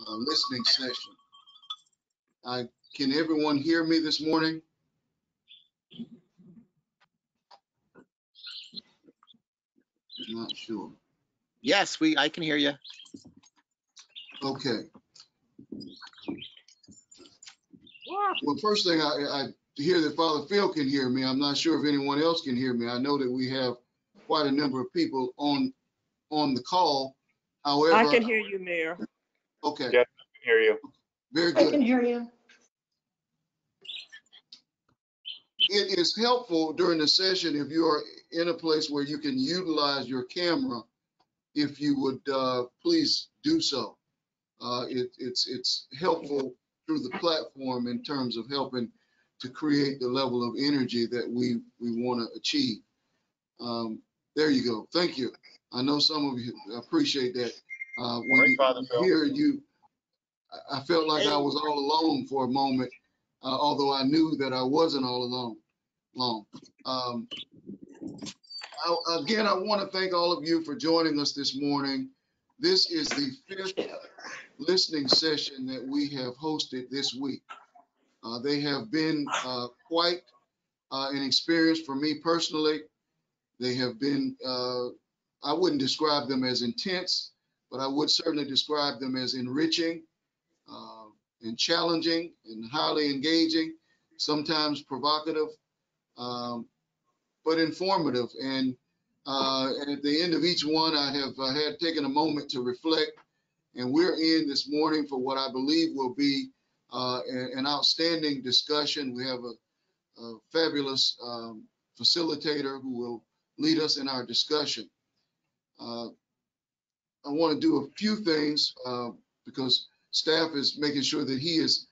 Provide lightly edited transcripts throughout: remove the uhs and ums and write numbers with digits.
listening session. Can everyone hear me this morning? Not sure. Yes, I can hear you. Okay. Well, first thing, I hear that Father Phil can hear me. I'm not sure if anyone else can hear me. I know that we have quite a number of people on the call. However, I can hear you, Mayor. Okay. Yes, I can hear you. Very good. I can hear you. It is helpful during the session if you are in a place where you can utilize your camera. If you would please do so. It's helpful through the platform in terms of helping to create the level of energy that we want to achieve. There you go. Thank you. I know some of you appreciate that. When you hear you, I felt like I was all alone for a moment, although I knew that I wasn't all alone. Again, I want to thank all of you for joining us this morning. This is the 5th listening session that we have hosted this week. They have been quite an experience for me personally. They have been, I wouldn't describe them as intense, but I would certainly describe them as enriching and challenging and highly engaging, sometimes provocative, but informative. And at the end of each one, I have had taken a moment to reflect. And we're in this morning for what I believe will be an outstanding discussion. We have a fabulous facilitator who will lead us in our discussion. I want to do a few things because staff is making sure that he is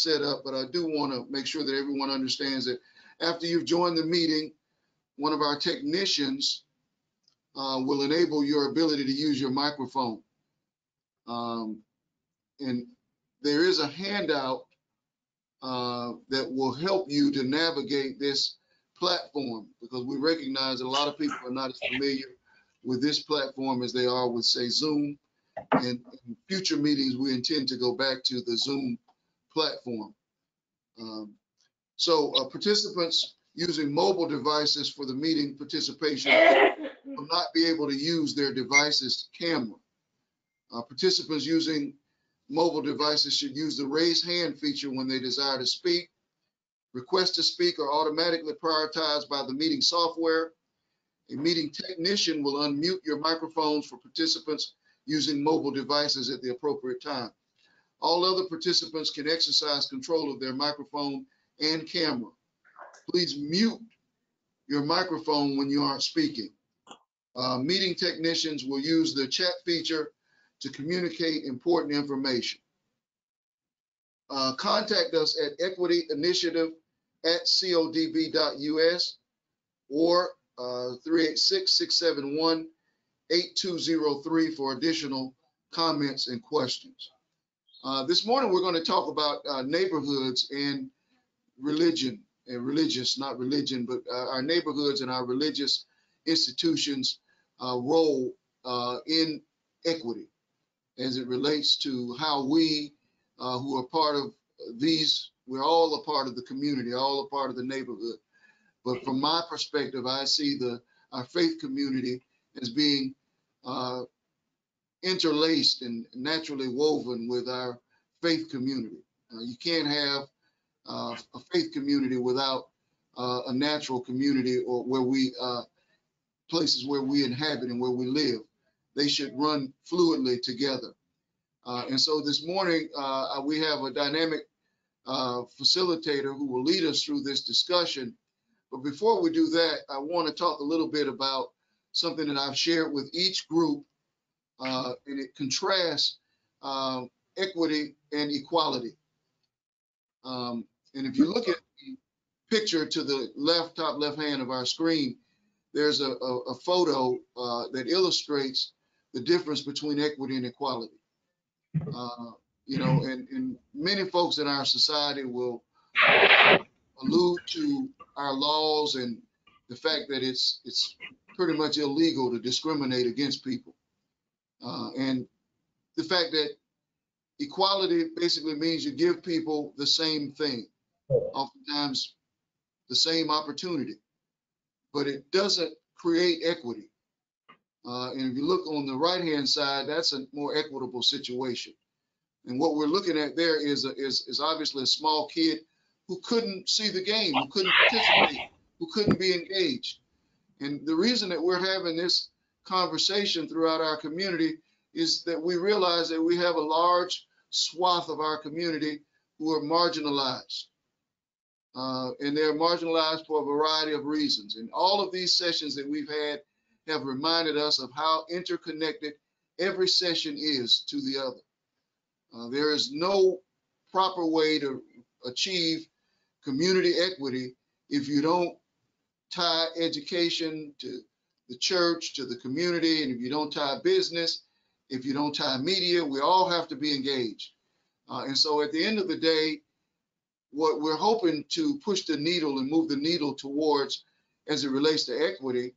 set up, but I do want to make sure that everyone understands that after you've joined the meeting, one of our technicians will enable your ability to use your microphone. And there is a handout that will help you to navigate this platform, because we recognize that a lot of people are not as familiar with this platform as they are with, say, Zoom. And in future meetings, we intend to go back to the Zoom platform. So participants using mobile devices for the meeting participation will not be able to use their device's camera. Participants using mobile devices should use the raise hand feature when they desire to speak. Requests to speak are automatically prioritized by the meeting software. A meeting technician will unmute your microphones for participants using mobile devices at the appropriate time. All other participants can exercise control of their microphone and camera. Please mute your microphone when you aren't speaking. Meeting technicians will use the chat feature to communicate important information. Contact us at equityinitiative@codb.us or 386-671-8203 for additional comments and questions. This morning, we're going to talk about neighborhoods and religion, and not religion, but our neighborhoods and our religious institutions' role in equity as it relates to how we who are part of these, we're all a part of the community, all a part of the neighborhood. But from my perspective, I see our faith community as being interlaced and naturally woven with our faith community. You can't have a faith community without a natural community, or where we places where we inhabit and where we live. They should run fluidly together. And so this morning, we have a dynamic facilitator who will lead us through this discussion. But before we do that, I want to talk a little bit about something that I've shared with each group, and it contrasts equity and equality. And if you look at the picture to the top left hand of our screen, there's a photo that illustrates the difference between equity and equality. You know, and many folks in our society will allude to our laws and the fact that it's pretty much illegal to discriminate against people, and the fact that equality basically means you give people the same thing, oftentimes the same opportunity, but it doesn't create equity. And if you look on the right-hand side, that's a more equitable situation. And what we're looking at there is obviously a small kid who couldn't see the game, who couldn't participate, who couldn't be engaged. And the reason that we're having this conversation throughout our community is that we realize that we have a large swath of our community who are marginalized. And they're marginalized for a variety of reasons. And all of these sessions that we've had have reminded us of how interconnected every session is to the other. There is no proper way to achieve community equity if you don't tie education to the church, to the community, and if you don't tie business, if you don't tie media. We all have to be engaged. And so at the end of the day, what we're hoping to push the needle and move the needle towards as it relates to equity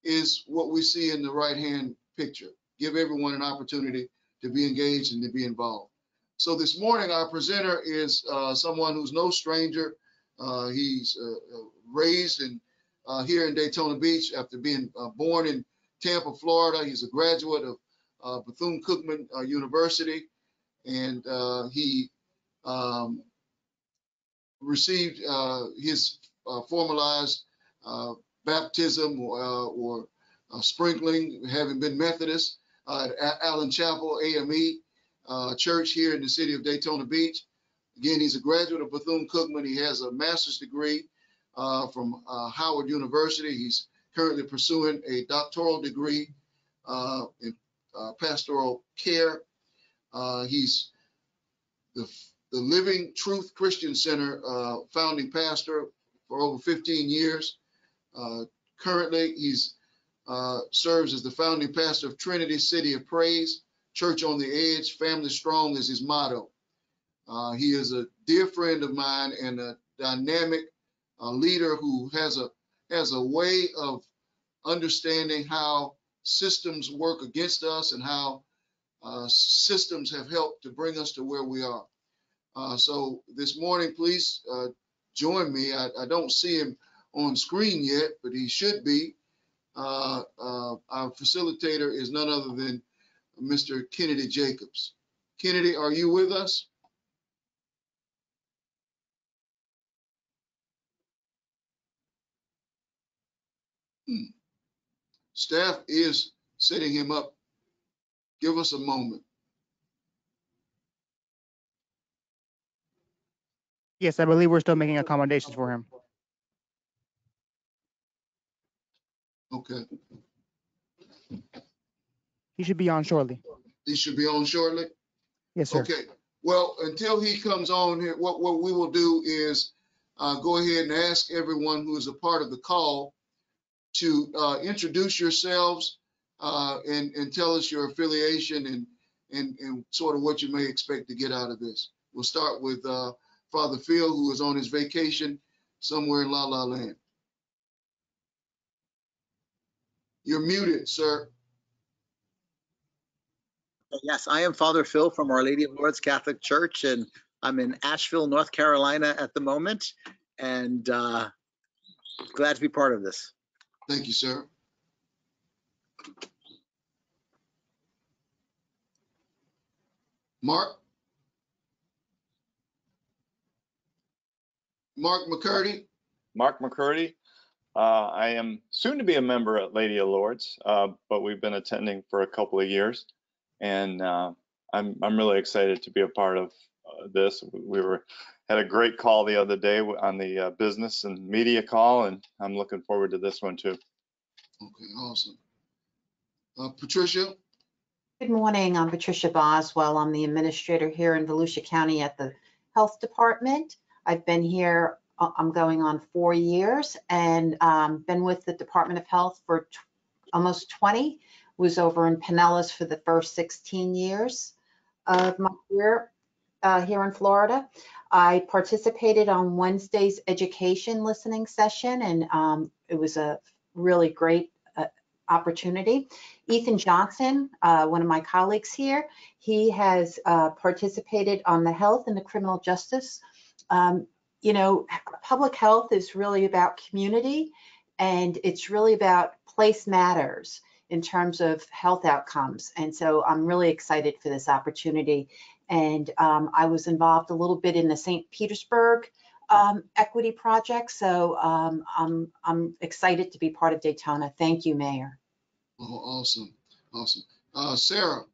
is what we see in the right-hand picture. Give everyone an opportunity to be engaged and to be involved. So this morning, our presenter is someone who's no stranger. He's raised here in Daytona Beach after being born in Tampa, Florida. He's a graduate of Bethune-Cookman University, and he received his formalized baptism or sprinkling, having been Methodist at Allen Chapel AME Church here in the city of Daytona Beach. Again, he's a graduate of Bethune-Cookman. He has a master's degree from Howard University. He's currently pursuing a doctoral degree in pastoral care. He's the Living Truth Christian Center founding pastor for over 15 years. Currently, he's serves as the founding pastor of Trinity City of Praise, Church on the Edge, Family Strong is his motto. He is a dear friend of mine and a dynamic leader who has a way of understanding how systems work against us and how systems have helped to bring us to where we are. So this morning, please join me. I don't see him on screen yet, but he should be. Our facilitator is none other than Mr. Kennedy Jacobs. Kennedy, are you with us? Staff is setting him up. Give us a moment. Yes, I believe we're still making accommodations for him. Okay. He should be on shortly. He should be on shortly? Yes, sir. Okay. Well, until he comes on here, what we will do is go ahead and ask everyone who is a part of the call to introduce yourselves and tell us your affiliation and sort of what you may expect to get out of this. We'll start with Father Phil, who is on his vacation somewhere in La La Land. You're muted, sir. Yes, I am Father Phil from Our Lady of Lourdes Catholic Church, and I'm in Asheville, North Carolina at the moment, and glad to be part of this. Thank you, sir. Mark? Mark McCurdy? Mark McCurdy. I am soon to be a member at Lady of Lourdes, but we've been attending for a couple of years, and I'm really excited to be a part of this. We had a great call the other day on the business and media call, and I'm looking forward to this one too. Okay, awesome. Patricia? Good morning. I'm Patricia Boswell. I'm the administrator here in Volusia County at the Health Department. I've been here, I'm going on 4 years, and been with the Department of Health for almost 20. Was over in Pinellas for the first 16 years of my career here in Florida. I participated on Wednesday's education listening session, and it was a really great opportunity. Ethan Johnson, one of my colleagues here, he has participated on the health and the criminal justice. You know, public health is really about community, and it's really about place matters in terms of health outcomes. And so I'm really excited for this opportunity. And I was involved a little bit in the St. Petersburg equity project. So I'm excited to be part of Daytona. Thank you, Mayor. Oh, awesome. Awesome. Sarah.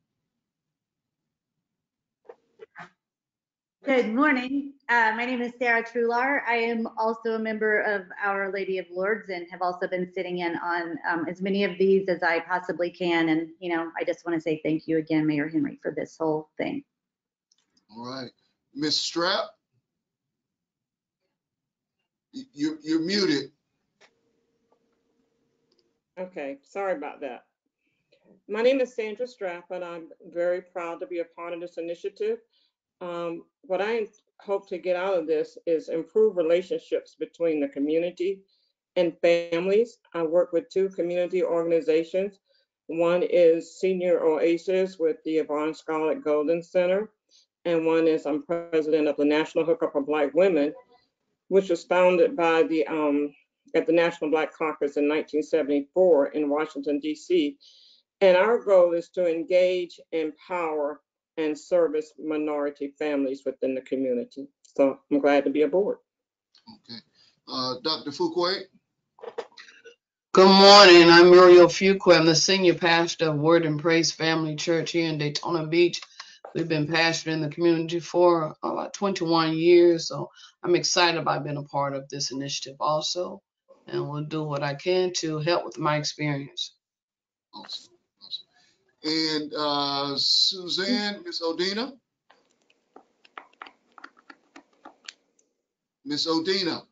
Good morning. My name is Sarah Trular. I am also a member of Our Lady of Lourdes and have also been sitting in on as many of these as I possibly can. And, you know, I just want to say thank you again, Mayor Henry, for this whole thing. All right. Ms. Strapp, you're muted. Okay, sorry about that. My name is Sandra Strapp, and I'm very proud to be a part of this initiative. What I hope to get out of this is improve relationships between the community and families. I work with 2 community organizations. One is Senior Oasis with the Yvonne Scarlett Golden Center, and one is I'm president of the National Hookup of Black Women, which was founded by the at the National Black Caucus in 1974 in Washington, D.C. And our goal is to engage, empower, and service minority families within the community. So I'm glad to be aboard. Okay. Dr. Fuquay. Good morning. I'm Muriel Fuqua. I'm the senior pastor of Word and Praise Family Church here in Daytona Beach. We've been pastoring in the community for about 21 years, so I'm excited about being a part of this initiative also, and will do what I can to help with my experience. Awesome. Awesome. And Suzanne, Miss Odina. Miss Odina.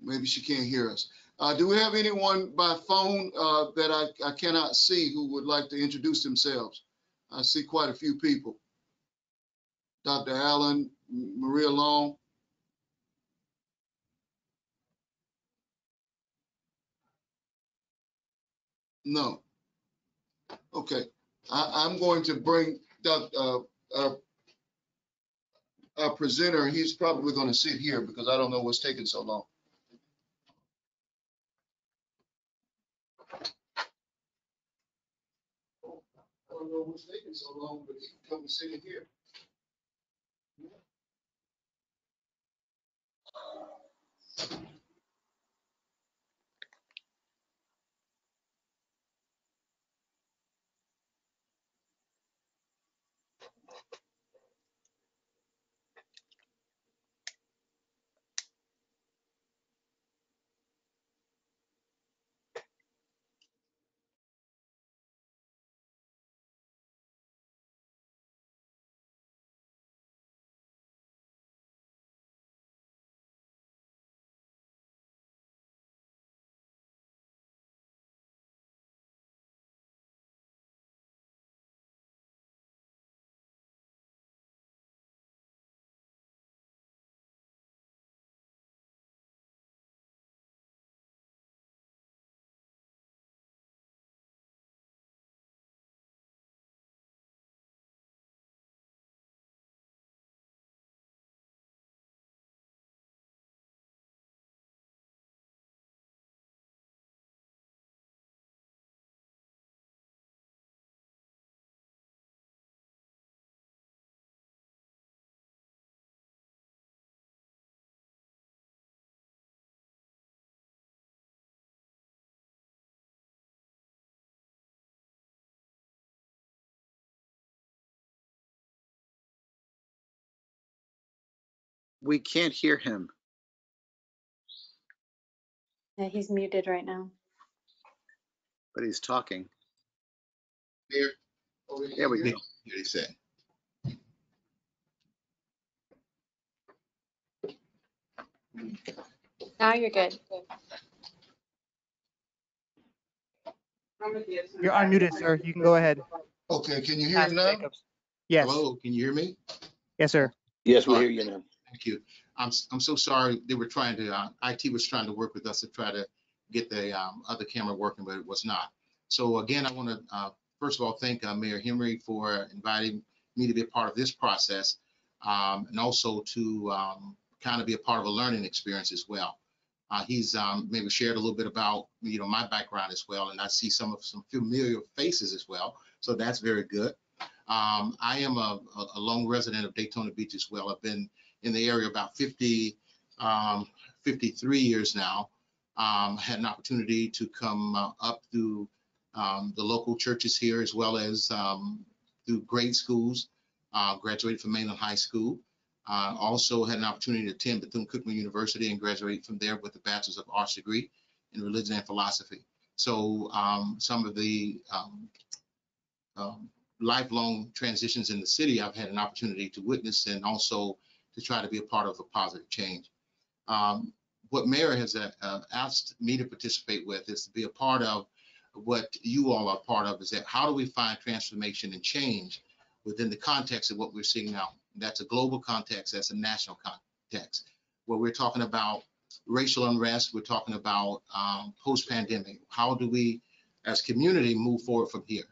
Maybe she can't hear us. Do we have anyone by phone that I cannot see who would like to introduce themselves? I see quite a few people. Dr. Allen, Maria Long. No. Okay. I'm going to bring our presenter. He's probably going to sit here because I don't know what's taking so long. I don't know what's taking so long, but he can come and sit in here. We can't hear him. Yeah, he's muted right now. But he's talking. There. There we go. Here he said. Now you're good. You're unmuted, sir. You can go ahead. Okay, can you hear Ask him now? Jacobs. Yes. Hello, can you hear me? Yes, sir. Yes, we hear you now. Thank you. I'm so sorry. They were trying to, IT was trying to work with us to try to get the other camera working, but it was not. So again, I want to first of all thank Mayor Henry for inviting me to be a part of this process, and also to kind of be a part of a learning experience as well. He's maybe shared a little bit about my background as well, and I see some familiar faces as well. So that's very good. I am a lone resident of Daytona Beach as well. I've been in the area about 53 years now. Had an opportunity to come up through the local churches here, as well as through grade schools. Graduated from Mainland High School. Also had an opportunity to attend Bethune-Cookman University and graduated from there with a Bachelor's of Arts degree in religion and philosophy. So some of the lifelong transitions in the city, I've had an opportunity to witness and also to try to be a part of a positive change. What Mayor has asked me to participate with is to be a part of what you all are part of, is that how do we find transformation and change within the context of what we're seeing now? That's a global context, that's a national context, where we're talking about racial unrest, we're talking about post-pandemic. How do we, as community, move forward from here?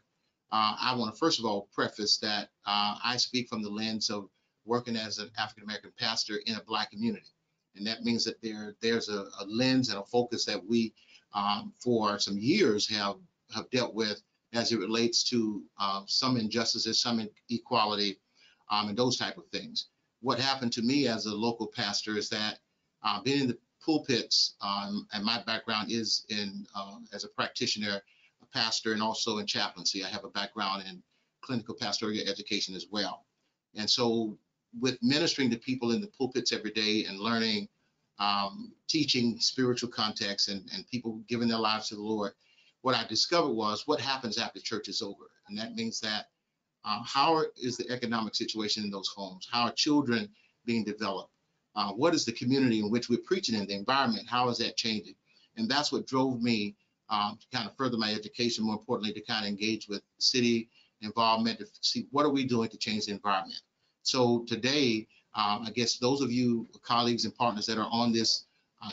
I want to first of all preface that I speak from the lens of working as an African-American pastor in a Black community. And that means that there's a lens and a focus that we, for some years, have dealt with as it relates to some injustices, some inequality, and those type of things. What happened to me as a local pastor is that being in the pulpits, and my background is in as a practitioner, a pastor, and also in chaplaincy. I have a background in clinical pastoral education as well. And so with ministering to people in the pulpits every day and learning, teaching spiritual context and people giving their lives to the Lord, what I discovered was what happens after church is over. And that means that how is the economic situation in those homes? How are children being developed? What is the community in which we're preaching in, the environment? How is that changing? And that's what drove me to kind of further my education, more importantly, to kind of engage with city involvement, to see what are we doing to change the environment. So today, I guess those of you colleagues and partners that are on this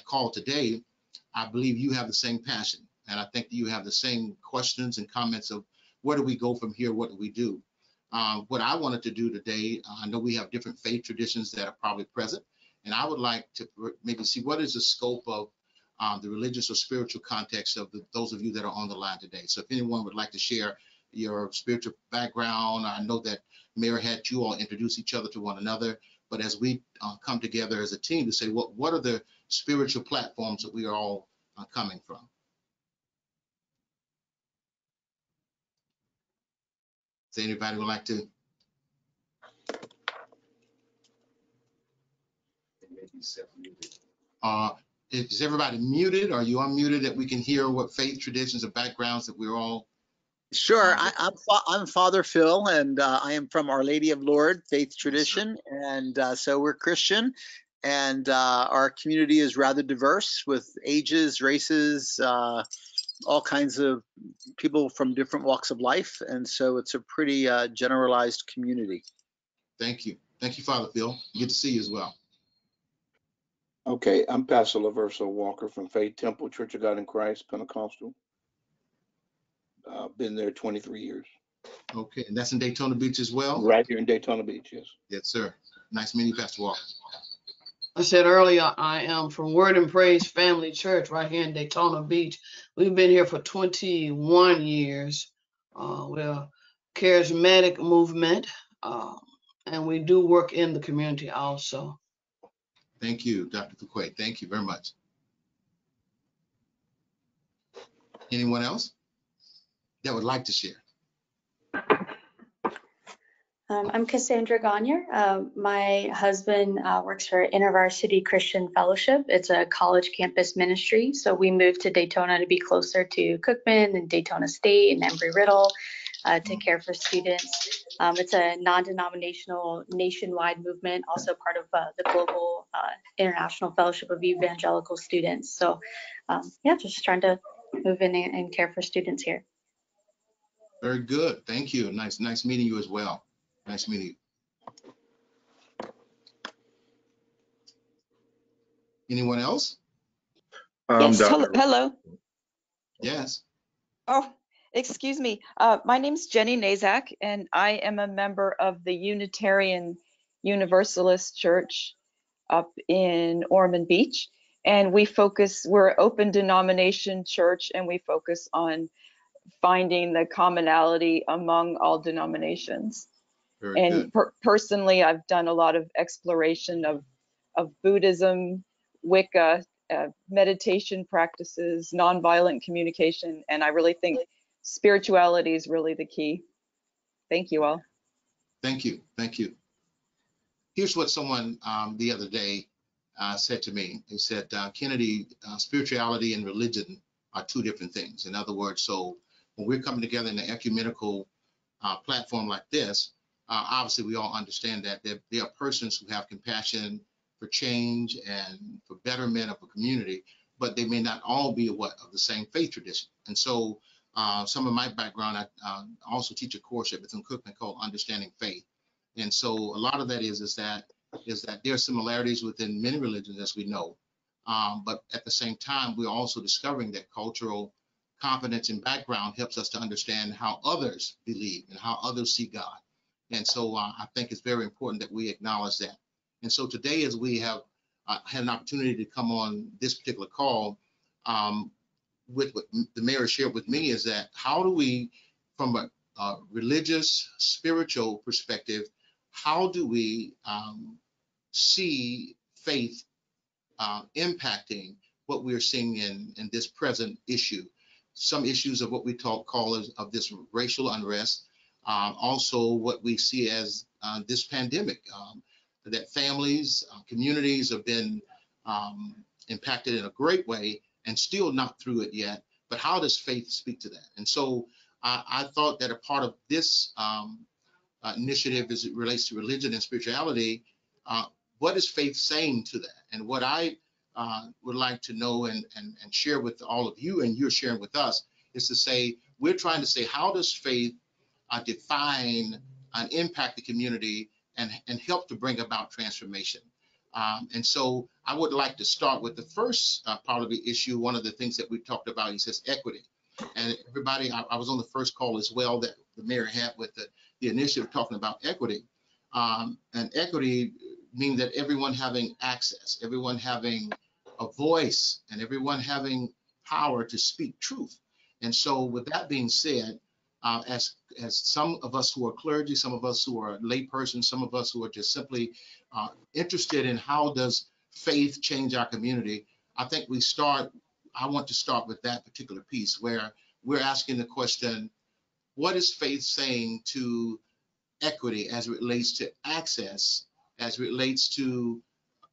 call today, I believe you have the same passion. And I think you have the same questions and comments of where do we go from here? What do we do? What I wanted to do today, I know we have different faith traditions that are probably present, and I would like to maybe see what is the scope of the religious or spiritual context of those of you that are on the line today. So if anyone would like to share your spiritual background, I know that Mayor had you all introduce each other to one another, but as we come together as a team to say, what are the spiritual platforms that we are all coming from? Does anybody would like to? Is everybody muted? Are you unmuted that we can hear what faith traditions or backgrounds that we're all? Sure, I'm Father Phil, and I am from Our Lady of Lourdes faith tradition, and so we're Christian, and our community is rather diverse with ages, races, all kinds of people from different walks of life, and so it's a pretty generalized community. Thank you, Father Phil. Good to see you as well. Okay, I'm Pastor Laverso Walker from Faith Temple Church of God in Christ, Pentecostal. Been there 23 years. Okay, and that's in Daytona Beach as well? Right here in Daytona Beach, yes. Yes, sir. Nice meeting you, Pastor Walker. I said earlier, I am from Word and Praise Family Church right here in Daytona Beach. We've been here for 21 years. We're a charismatic movement, and we do work in the community also. Thank you, Dr. Fuquay. Thank you very much. Anyone else that would like to share? I'm Cassandra Gagne. My husband works for InterVarsity Christian Fellowship. It's a college campus ministry. So we moved to Daytona to be closer to Cookman and Daytona State and Embry-Riddle to care for students. It's a non-denominational nationwide movement, also part of the global International Fellowship of Evangelical Students. So yeah, just trying to move in and care for students here. Very good. Thank you. Nice meeting you as well. Nice meeting you. Anyone else? Yes, Dr. hello. Yes. Oh, excuse me. My name's Jenny Nazak, and I am a member of the Unitarian Universalist Church up in Ormond Beach. And we're open denomination church, and we focus on finding the commonality among all denominations. Very And good. personally, I've done a lot of exploration of Buddhism, Wicca, meditation practices, nonviolent communication, and I really think spirituality is really the key. Thank you all. Thank you. Thank you. Here's what someone the other day said to me. He said, Kennedy, spirituality and religion are two different things. In other words, so when we're coming together in an ecumenical platform like this, obviously we all understand that there are persons who have compassion for change and for betterment of a community, but they may not all be of the same faith tradition. And so some of my background, I also teach a course at Bethune-Cookman called Understanding Faith. And so a lot of that is that there are similarities within many religions, as we know, but at the same time, we're also discovering that cultural competence and background helps us to understand how others believe and how others see God. And so I think it's very important that we acknowledge that. And so today, as we have had an opportunity to come on this particular call, with what the mayor shared with me is that how do we, from a religious, spiritual perspective, how do we see faith impacting what we're seeing in this present issue? Some issues of what we call of this racial unrest, also what we see as this pandemic, that families, communities have been impacted in a great way and still not through it yet. But how does faith speak to that? And so I thought that a part of this initiative as it relates to religion and spirituality, what is faith saying to that? And what I would like to know and share with all of you, and you're sharing with us, is to say, we're trying to say, how does faith define and impact the community and help to bring about transformation? And so I would like to start with the first part of the issue. One of the things that we talked about, he says equity. And everybody, I was on the first call as well that the mayor had with the initiative talking about equity. And equity means that everyone having access, everyone having a voice, and everyone having power to speak truth. And so with that being said, as some of us who are clergy, some of us who are laypersons, some of us who are just simply interested in how does faith change our community, I think I want to start with that particular piece where we're asking the question, what is faith saying to equity as it relates to access, as it relates to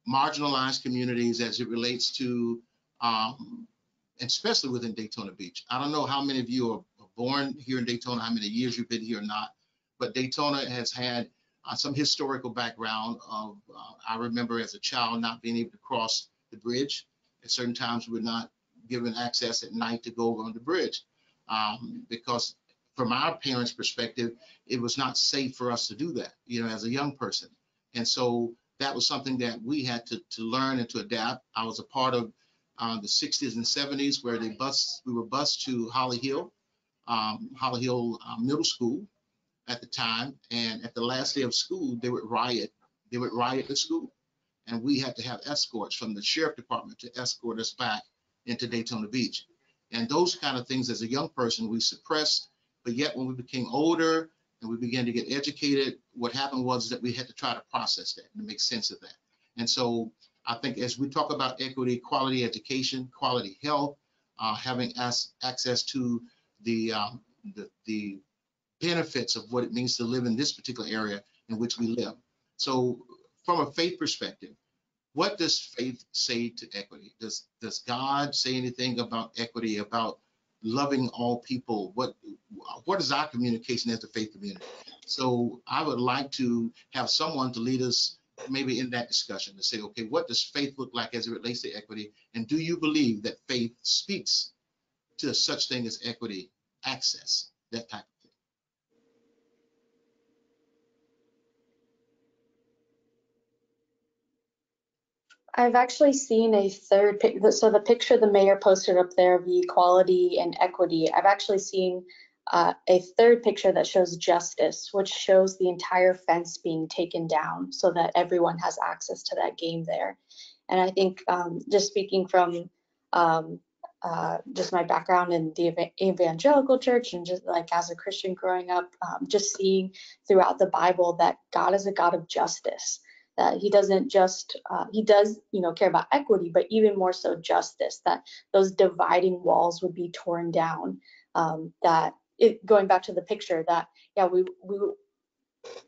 marginalized communities, as it relates to, especially within Daytona Beach. I don't know how many of you are born here in Daytona, how many years you've been here or not, but Daytona has had some historical background of, I remember as a child not being able to cross the bridge. At certain times we're not given access at night to go over on the bridge because from our parents' perspective, it was not safe for us to do that, as a young person. And so that was something that we had to learn and to adapt. I was a part of the 60s and 70s where we were bused to Holly Hill Middle School at the time. And at the last day of school, they would riot the school. And we had to have escorts from the sheriff department to escort us back into Daytona Beach. And those kind of things as a young person, we suppressed, but yet when we became older and we began to get educated, what happened was that we had to try to process that and make sense of that. And so I think as we talk about equity, quality education, quality health, having access to the benefits of what it means to live in this particular area in which we live. So from a faith perspective, what does faith say to equity? Does God say anything about equity, about loving all people? What is our communication as a faith community? So I would like to have someone to lead us maybe in that discussion to say, okay, what does faith look like as it relates to equity? And do you believe that faith speaks to such thing as equity, access, that type of thing? I've actually seen a third picture. So the picture the mayor posted up there of the equality and equity, I've actually seen a third picture that shows justice, which shows the entire fence being taken down so that everyone has access to that game there. And I think just speaking from just my background in the evangelical church and just like as a Christian growing up, just seeing throughout the Bible that God is a God of justice. That he doesn't just, he does, care about equity, but even more so justice, that those dividing walls would be torn down, going back to the picture that, yeah,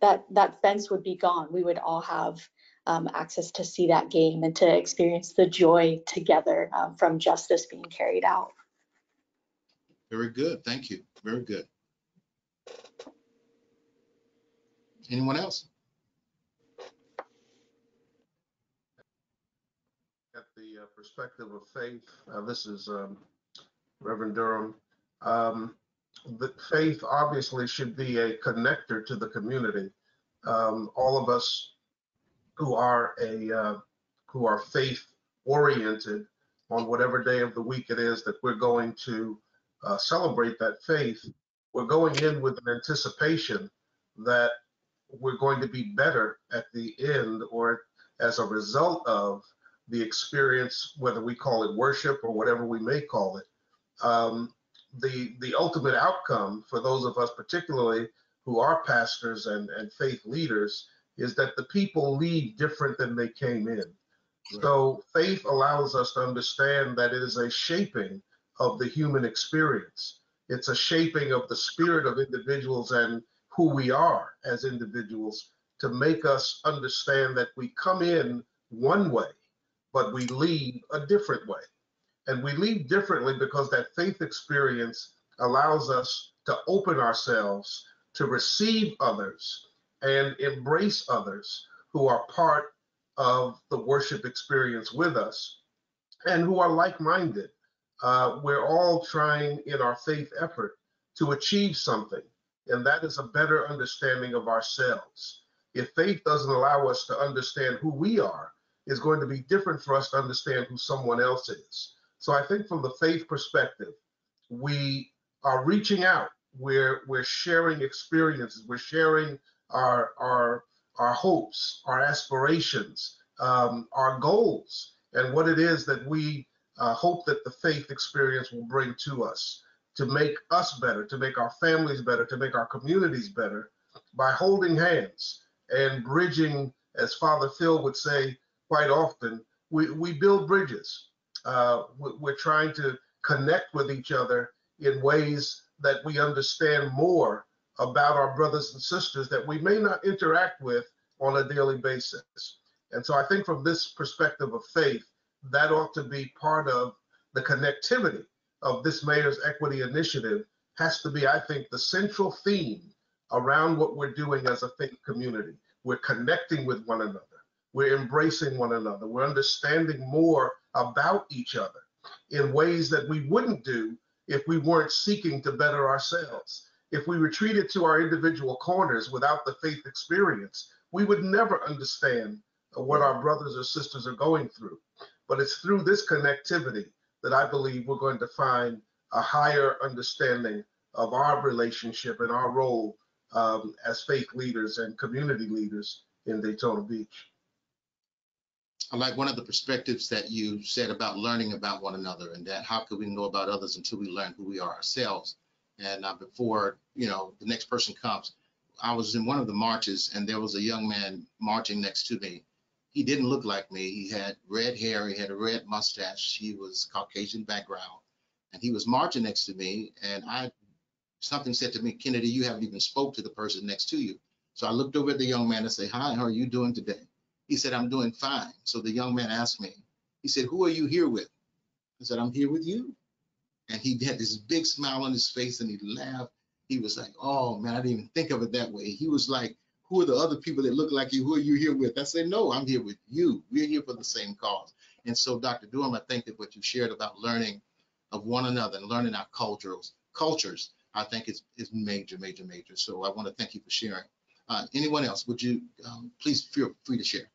that fence would be gone. We would all have access to see that game and to experience the joy together from justice being carried out. Very good. Thank you. Very good. Anyone else? At the perspective of faith, this is Reverend Durham. The faith obviously should be a connector to the community. All of us who are faith oriented on whatever day of the week it is that we're going to celebrate that faith, we're going in with an anticipation that we're going to be better at the end or as a result of the experience, whether we call it worship or whatever we may call it. The ultimate outcome for those of us, particularly who are pastors and faith leaders, is that the people leave different than they came in. Right. So faith allows us to understand that it is a shaping of the human experience. It's a shaping of the spirit of individuals and who we are as individuals to make us understand that we come in one way, but we leave a different way. And we leave differently because that faith experience allows us to open ourselves to receive others and embrace others who are part of the worship experience with us and who are like-minded. We're all trying in our faith effort to achieve something, and that is a better understanding of ourselves. If faith doesn't allow us to understand who we are, it's going to be different for us to understand who someone else is. So I think from the faith perspective, we are reaching out. We're sharing experiences. We're sharing our hopes, our aspirations, our goals, and what it is that we hope that the faith experience will bring to us to make us better, to make our families better, to make our communities better by holding hands and bridging, as Father Phil would say quite often, we build bridges. We're trying to connect with each other in ways that we understand more about our brothers and sisters that we may not interact with on a daily basis. And so I think from this perspective of faith, that ought to be part of the connectivity of this Mayor's Equity Initiative has to be, I think, the central theme around what we're doing as a faith community. We're connecting with one another. We're embracing one another. We're understanding more about each other in ways that we wouldn't do if we weren't seeking to better ourselves. If we retreated to our individual corners without the faith experience, we would never understand what our brothers or sisters are going through. But it's through this connectivity that I believe we're going to find a higher understanding of our relationship and our role as faith leaders and community leaders in Daytona Beach. I like one of the perspectives that you said about learning about one another, and that how could we know about others until we learn who we are ourselves. And before, the next person comes, I was in one of the marches and there was a young man marching next to me. He didn't look like me. He had red hair. He had a red mustache. He was Caucasian background, and he was marching next to me. And something said to me, Kennedy, you haven't even spoke to the person next to you. So I looked over at the young man and said, hi, how are you doing today? He said, I'm doing fine. So the young man asked me, he said, who are you here with? I said, I'm here with you. And he had this big smile on his face and he laughed. He was like, oh man, I didn't even think of it that way. He was like, who are the other people that look like you? Who are you here with? I said, no, I'm here with you. We're here for the same cause. And so Dr. Durham, I think that what you shared about learning of one another and learning our cultures, I think is major, major, major. So I want to thank you for sharing. Anyone else, would you please feel free to share?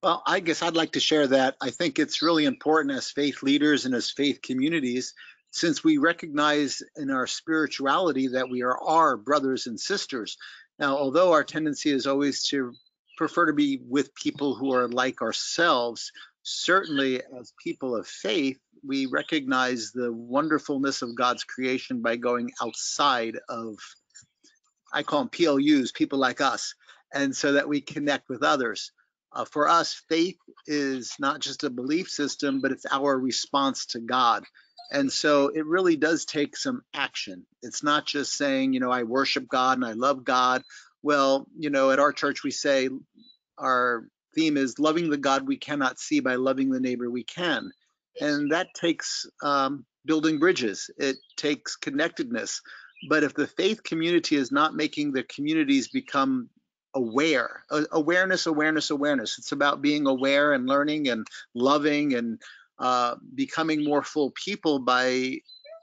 Well, I guess I'd like to share that. I think it's really important as faith leaders and as faith communities, since we recognize in our spirituality that we are our brothers and sisters. Now, although our tendency is always to prefer to be with people who are like ourselves, certainly as people of faith, we recognize the wonderfulness of God's creation by going outside of, I call them PLUs, people like us, and so that we connect with others. For us, faith is not just a belief system, but it's our response to God. And so it really does take some action. It's not just saying, I worship God and I love God. Well, at our church, we say our theme is loving the God we cannot see by loving the neighbor we can. And that takes building bridges. It takes connectedness. But if the faith community is not making the communities become aware, awareness, it's about being aware and learning and loving and becoming more full people by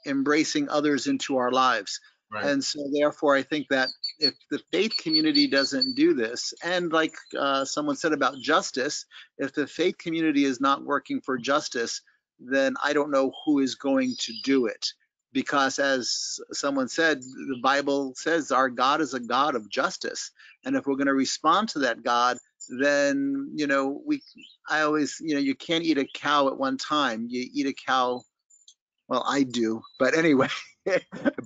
embracing others into our lives. Right. And so therefore, I think that if the faith community doesn't do this, and like someone said about justice, if the faith community is not working for justice, then I don't know who is going to do it. Because as someone said, the Bible says our God is a God of justice. And if we're going to respond to that God, then, I always, you can't eat a cow at one time. You eat a cow, well, I do, but anyway,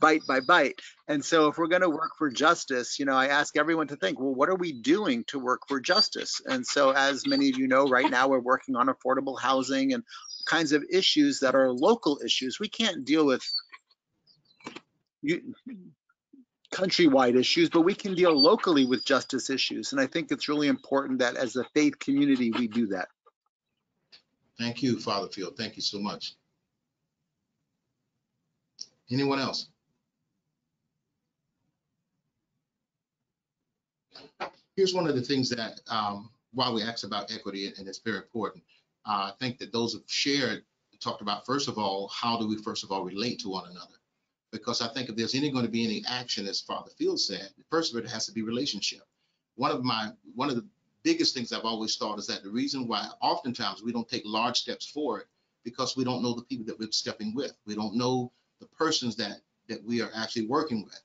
bite by bite. And so if we're going to work for justice, I ask everyone to think, well, what are we doing to work for justice? And so as many of you know, right now we're working on affordable housing and kinds of issues that are local issues. We can't deal with countrywide issues, but we can deal locally with justice issues. And I think it's really important that as a faith community, we do that. Thank you, Father Field. Thank you so much. Anyone else? Here's one of the things that, while we asked about equity, and it's very important, I think that those have shared, talked about, first of all, how do we, first of all, relate to one another? Because I think if there's going to be any action, as Father Field said, first of it has to be relationship. One of the biggest things I've always thought is that the reason why oftentimes we don't take large steps forward because we don't know the people that we're stepping with. We don't know the persons that we are actually working with.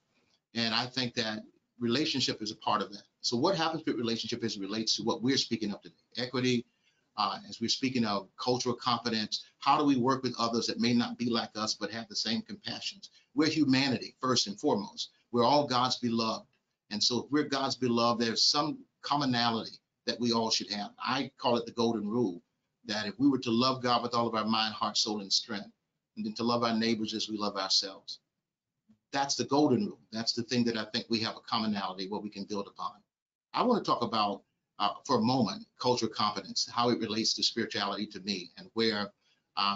And I think that relationship is a part of that. So what happens with relationship as it relates to what we're speaking of today? Equity, as we're speaking of cultural competence, how do we work with others that may not be like us but have the same compassions? We're humanity, first and foremost. We're all God's beloved. And so if we're God's beloved, there's some commonality that we all should have. I call it the golden rule, that if we were to love God with all of our mind, heart, soul, and strength, and then to love our neighbors as we love ourselves, that's the golden rule. That's the thing that I think we have a commonality where we can build upon. I want to talk about, for a moment, cultural competence, how it relates to spirituality to me, and where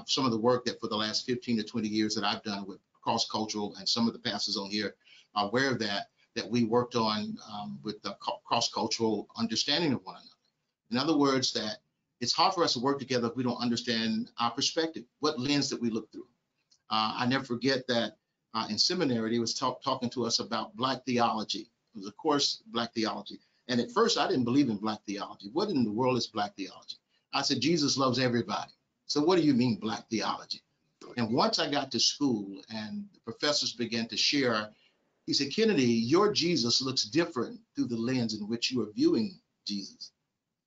some of the work that for the last 15 to 20 years that I've done with cross-cultural, and some of the pastors on here are aware of that we worked on with the cross-cultural understanding of one another. In other words, that it's hard for us to work together if we don't understand our perspective, what lens that we look through. I never forget that in seminary, they was talking to us about Black theology. It was, of course, Black theology. And at first, I didn't believe in Black theology. What in the world is Black theology? I said, Jesus loves everybody. So what do you mean Black theology? And once I got to school and the professors began to share, he said, Kennedy, your Jesus looks different through the lens in which you are viewing Jesus.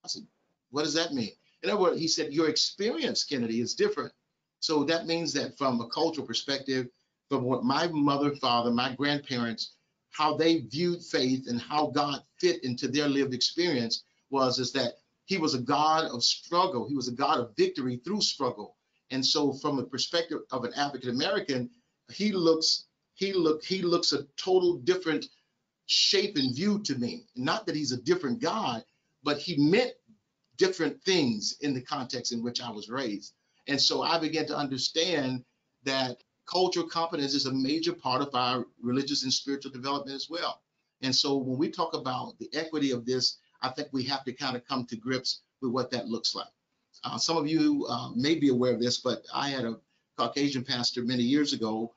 I said, what does that mean? In other words, he said, your experience, Kennedy, is different. So that means that from a cultural perspective, from what my mother, father, my grandparents, how they viewed faith and how God fit into their lived experience is that he was a God of struggle. He was a God of victory through struggle. And so from the perspective of an African-American, he looks a total different shape and view to me. Not that he's a different God, but he meant different things in the context in which I was raised. And so I began to understand that cultural competence is a major part of our religious and spiritual development as well. And so when we talk about the equity of this, I think we have to kind of come to grips with what that looks like. Some of you may be aware of this, but I had a Caucasian pastor many years ago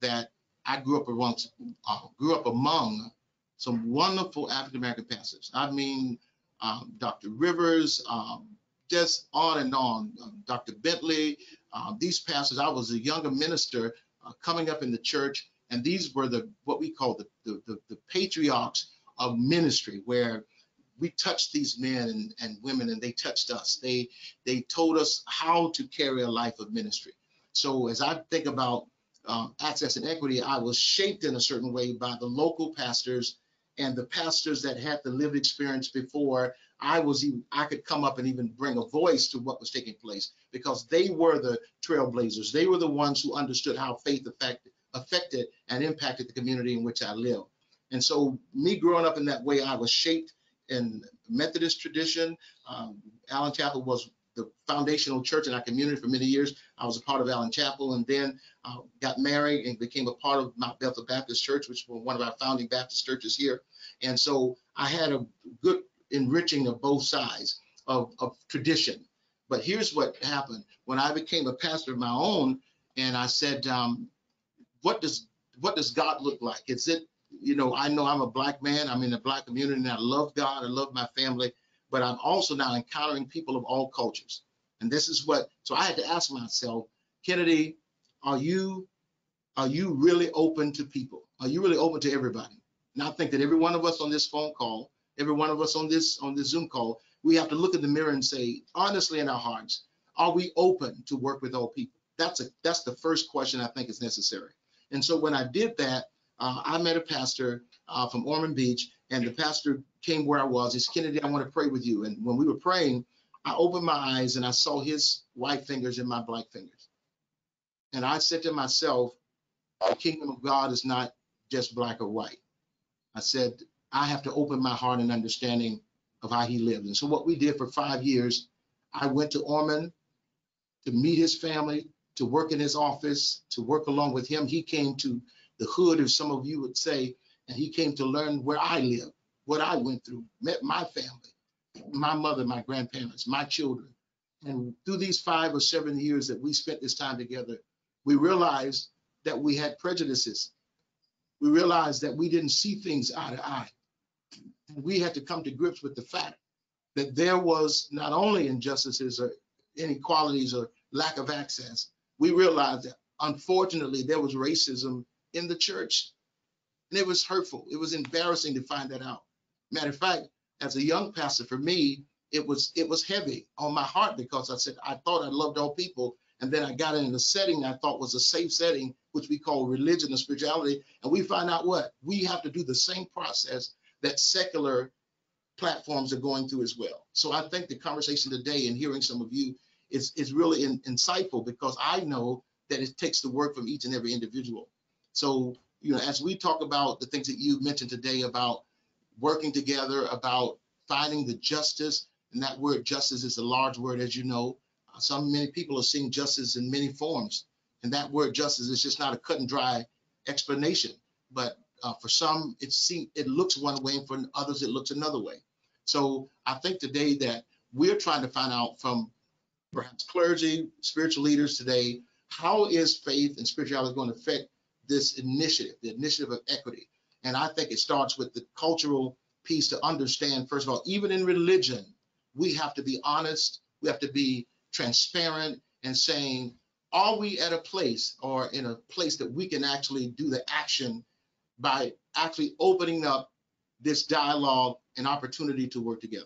that I grew up among some wonderful African-American pastors. I mean, Dr. Rivers, just on and on, Dr. Bentley, these pastors. I was a younger minister coming up in the church, and these were what we call the patriarchs of ministry, where we touched these men and women, and they touched us. They told us how to carry a life of ministry. So as I think about access and equity, I was shaped in a certain way by the local pastors and the pastors that had the lived experience before I could come up and even bring a voice to what was taking place, because they were the trailblazers. They were the ones who understood how faith affected and impacted the community in which I live. And so me growing up in that way, I was shaped in Methodist tradition. Allen Chapel was the foundational church in our community for many years. I was a part of Allen Chapel, and then got married and became a part of Mount Bethel Baptist Church, which was one of our founding Baptist churches here. And so I had a good enriching of both sides of tradition. But here's what happened. When I became a pastor of my own, and I said, what does God look like? Is it, I know I'm a Black man, I'm in the Black community, and I love God, I love my family, but I'm also now encountering people of all cultures. And this is so I had to ask myself, Kennedy, are you really open to people? Are you really open to everybody? And I think that every one of us on this phone call, every one of us on this Zoom call, we have to look in the mirror and say, honestly in our hearts, are we open to work with all people? That's the first question I think is necessary. And so when I did that, I met a pastor from Ormond Beach, and the pastor came where I was. He said, Kennedy, I want to pray with you. And when we were praying, I opened my eyes and I saw his white fingers and my Black fingers. And I said to myself, the kingdom of God is not just Black or white. I said, I have to open my heart and understanding of how he lived. And so what we did for 5 years, I went to Ormond to meet his family, to work in his office, to work along with him. He came to the hood, as some of you would say, and he came to learn where I live, what I went through, met my family, my mother, my grandparents, my children. And through these 5 or 7 years that we spent this time together, we realized that we had prejudices. We realized that we didn't see things eye to eye. And we had to come to grips with the fact that there was not only injustices or inequalities or lack of access. We realized that, unfortunately, there was racism in the church. And it was hurtful. It was embarrassing to find that out. Matter of fact, as a young pastor, for me, it was heavy on my heart, because I said, I thought I loved all people. And then I got in a setting I thought was a safe setting, which we call religion and spirituality. And we find out what? We have to do the same process that secular platforms are going through as well. So I think the conversation today and hearing some of you is really insightful, because I know that it takes the work from each and every individual. So, as we talk about the things that you mentioned today about working together, about finding the justice, and that word justice is a large word, as you know. Many people are seeing justice in many forms, and that word justice is just not a cut and dry explanation. But for some, it looks one way, and for others, it looks another way. So I think today that we're trying to find out from perhaps clergy, spiritual leaders today, how is faith and spirituality going to affect this initiative, the initiative of equity? And I think it starts with the cultural piece to understand, first of all, even in religion, we have to be honest, we have to be transparent and saying, are we at a place or in a place that we can actually do the action by actually opening up this dialogue and opportunity to work together?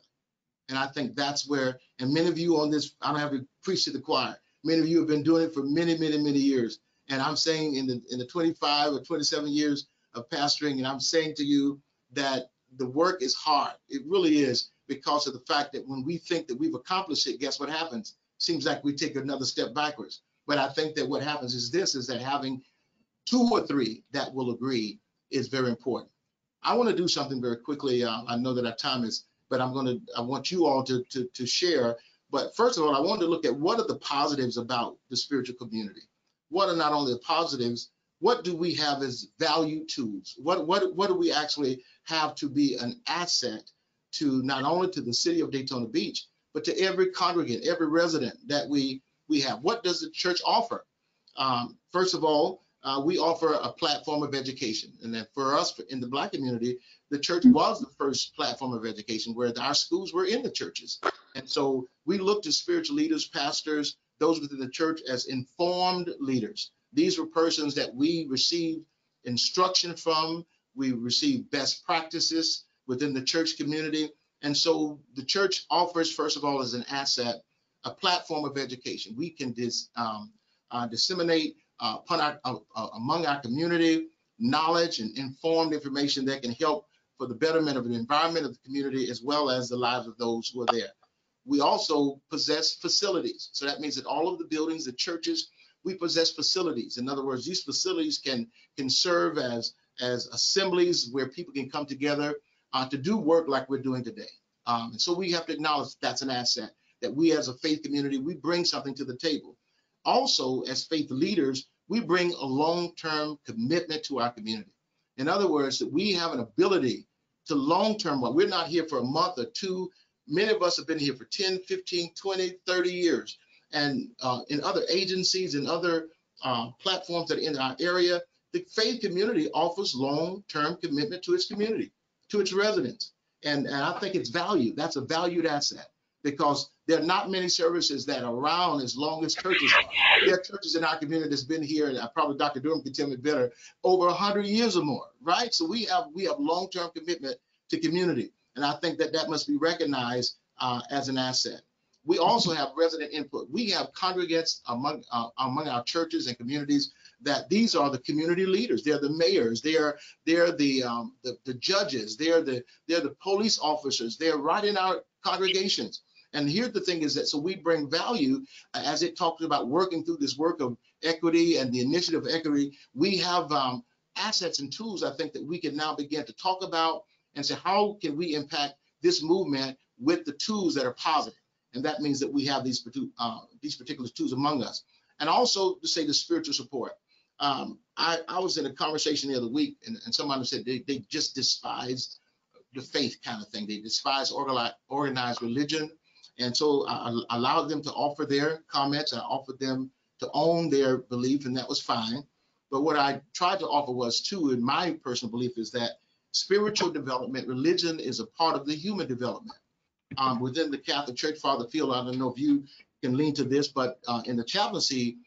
And I think that's where, and many of you on this, I don't have to preach to the choir. Many of you have been doing it for many, many, many years. And I'm saying in the 25 or 27 years of pastoring, and I'm saying to you that the work is hard. It really is, because of the fact that when we think that we've accomplished it, guess what happens? Seems like we take another step backwards. But I think that what happens is that having 2 or 3 that will agree is very important. I want to do something very quickly. I know that our time is, but I want you all to share. But first of all, I wanted to look at what are the positives about the spiritual community. What are not only the positives, what do we have as value tools? What do we actually have to be an asset to not only to the city of Daytona Beach, but to every congregant, every resident that we have? What does the church offer? First of all, we offer a platform of education. And then for us in the Black community, the church was the first platform of education where our schools were in the churches. And so we look to spiritual leaders, pastors, those within the church as informed leaders. These were persons that we received instruction from. We received best practices within the church community. And so the church offers, first of all, as an asset, a platform of education. We can disseminate among our community knowledge and informed information that can help for the betterment of the environment of the community as well as the lives of those who are there. We also possess facilities. So that means that all of the buildings, the churches, we possess facilities. In other words, these facilities can serve as assemblies where people can come together to do work like we're doing today. And so we have to acknowledge that's an asset, that we as a faith community, we bring something to the table. Also, as faith leaders, we bring a long-term commitment to our community. In other words, that we have an ability to long-term, we're not here for a month or two. Many of us have been here for 10, 15, 20, 30 years. And in other agencies and other platforms that are in our area, the faith community offers long-term commitment to its community, to its residents. And I think it's valued. That's a valued asset because there are not many services that are around as long as churches are. There are churches in our community that's been here, and probably Dr. Durham can tell me better, over 100 years or more, right? So we have long-term commitment to community. And I think that must be recognized as an asset. We also have resident input. We have congregants among our churches and communities that these are the community leaders. They're the mayors. They're the judges. They're the police officers. They're right in our congregations. And here's the thing is that so we bring value as it talks about working through this work of equity and the initiative of equity. We have assets and tools, I think, that we can now begin to talk about and say, how can we impact this movement with the tools that are positive? And that means that we have these particular tools among us. And also to say the spiritual support. I was in a conversation the other week and someone said they just despised the faith kind of thing. They despise organized religion. And so I allowed them to offer their comments. I offered them to own their belief, and that was fine. But what I tried to offer was, too, in my personal belief, is that spiritual development, religion is a part of the human development. Within the Catholic Church, Father Field, I don't know if you can lean to this, but in the chaplaincy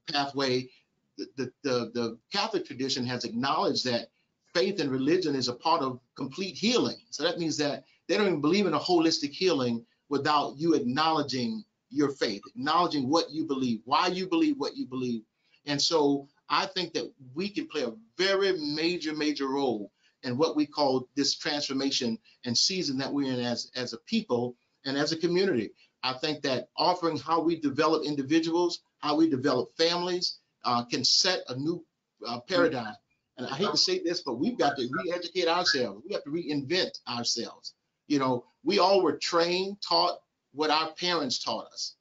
pathway, the Catholic tradition has acknowledged that faith and religion is a part of complete healing. So that means that they don't even believe in a holistic healing without you acknowledging your faith, acknowledging what you believe, why you believe what you believe. And so I think that we can play a very major role in what we call this transformation and season that we're in as a people and as a community. I think that offering how we develop individuals, how we develop families, can set a new paradigm. And I hate to say this, but we've got to re-educate ourselves. We have to reinvent ourselves. You know, we all were trained, taught what our parents taught us.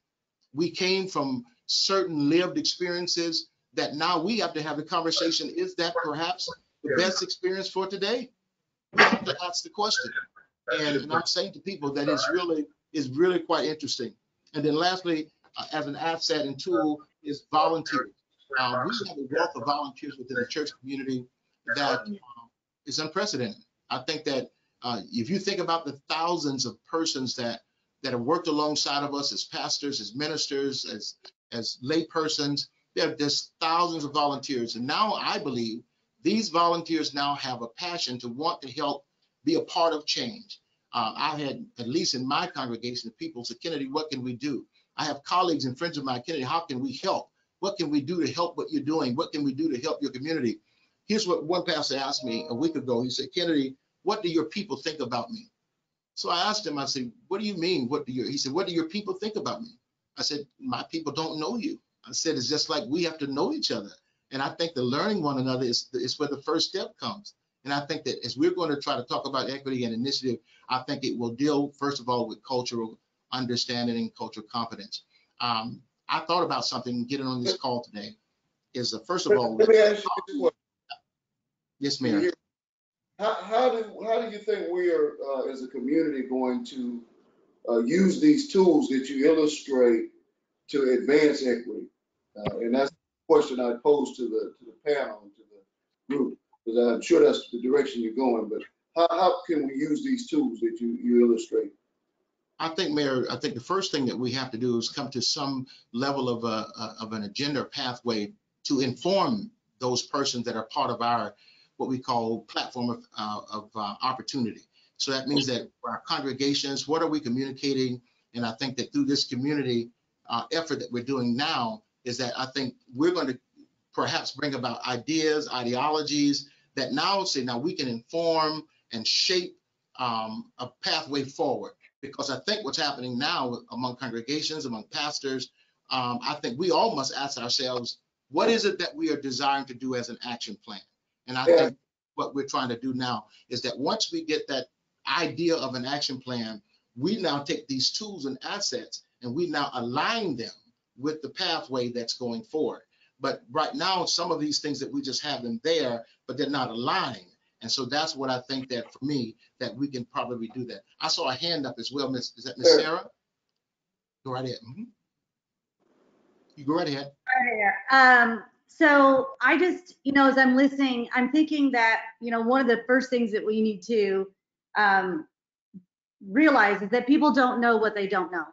We came from certain lived experiences that now we have to have the conversation. Is that perhaps the best experience for today? We have to ask the question. And I'm saying to people that is really quite interesting. And then lastly, as an asset and tool is volunteers. We have a wealth of volunteers within the church community that is unprecedented. I think that if you think about the thousands of persons that have worked alongside of us as pastors, as ministers, as lay persons, there's thousands of volunteers. And now I believe these volunteers now have a passion to want to help be a part of change. I had, at least in my congregation, people say, Kennedy, what can we do? I have colleagues and friends of mine, Kennedy, how can we help? What can we do to help what you're doing? What can we do to help your community? Here's what one pastor asked me a week ago. He said, Kennedy, what do your people think about me? So I asked him, I said, what do you mean? He said, what do your people think about me? I said, my people don't know you. I said, it's just like we have to know each other. And I think the learning one another is where the first step comes. And I think that as we're going to try to talk about equity and initiative, I think it will deal, first of all, with cultural understanding and cultural competence. I thought about something getting on this call today is first of all, let me ask you what. Yes, Mayor. How do you think we are as a community going to use these tools that you illustrate to advance equity? And that's the question I posed to the panel and to the group, because I'm sure that's the direction you're going. But how can we use these tools that you illustrate? I think, Mayor, I think the first thing that we have to do is come to some level of an agenda or pathway to inform those persons that are part of our, what we call platform of opportunity. So that means that for our congregations, what are we communicating? And I think that through this community effort that we're doing now is that I think we're going to perhaps bring about ideas, ideologies that now say, now we can inform and shape a pathway forward. Because I think what's happening now among congregations, among pastors, I think we all must ask ourselves, what is it that we are desiring to do as an action plan? And I think what we're trying to do now is that once we get that idea of an action plan, we now take these tools and assets and we now align them with the pathway that's going forward. But right now, some of these things that we just have them there, but they're not aligned. And so that's what I think that for me, that we can probably do that. I saw a hand up as well, is that Miss Sarah? Go right ahead. You go right ahead. So I just, as I'm listening, I'm thinking that, one of the first things that we need to realize is that people don't know what they don't know,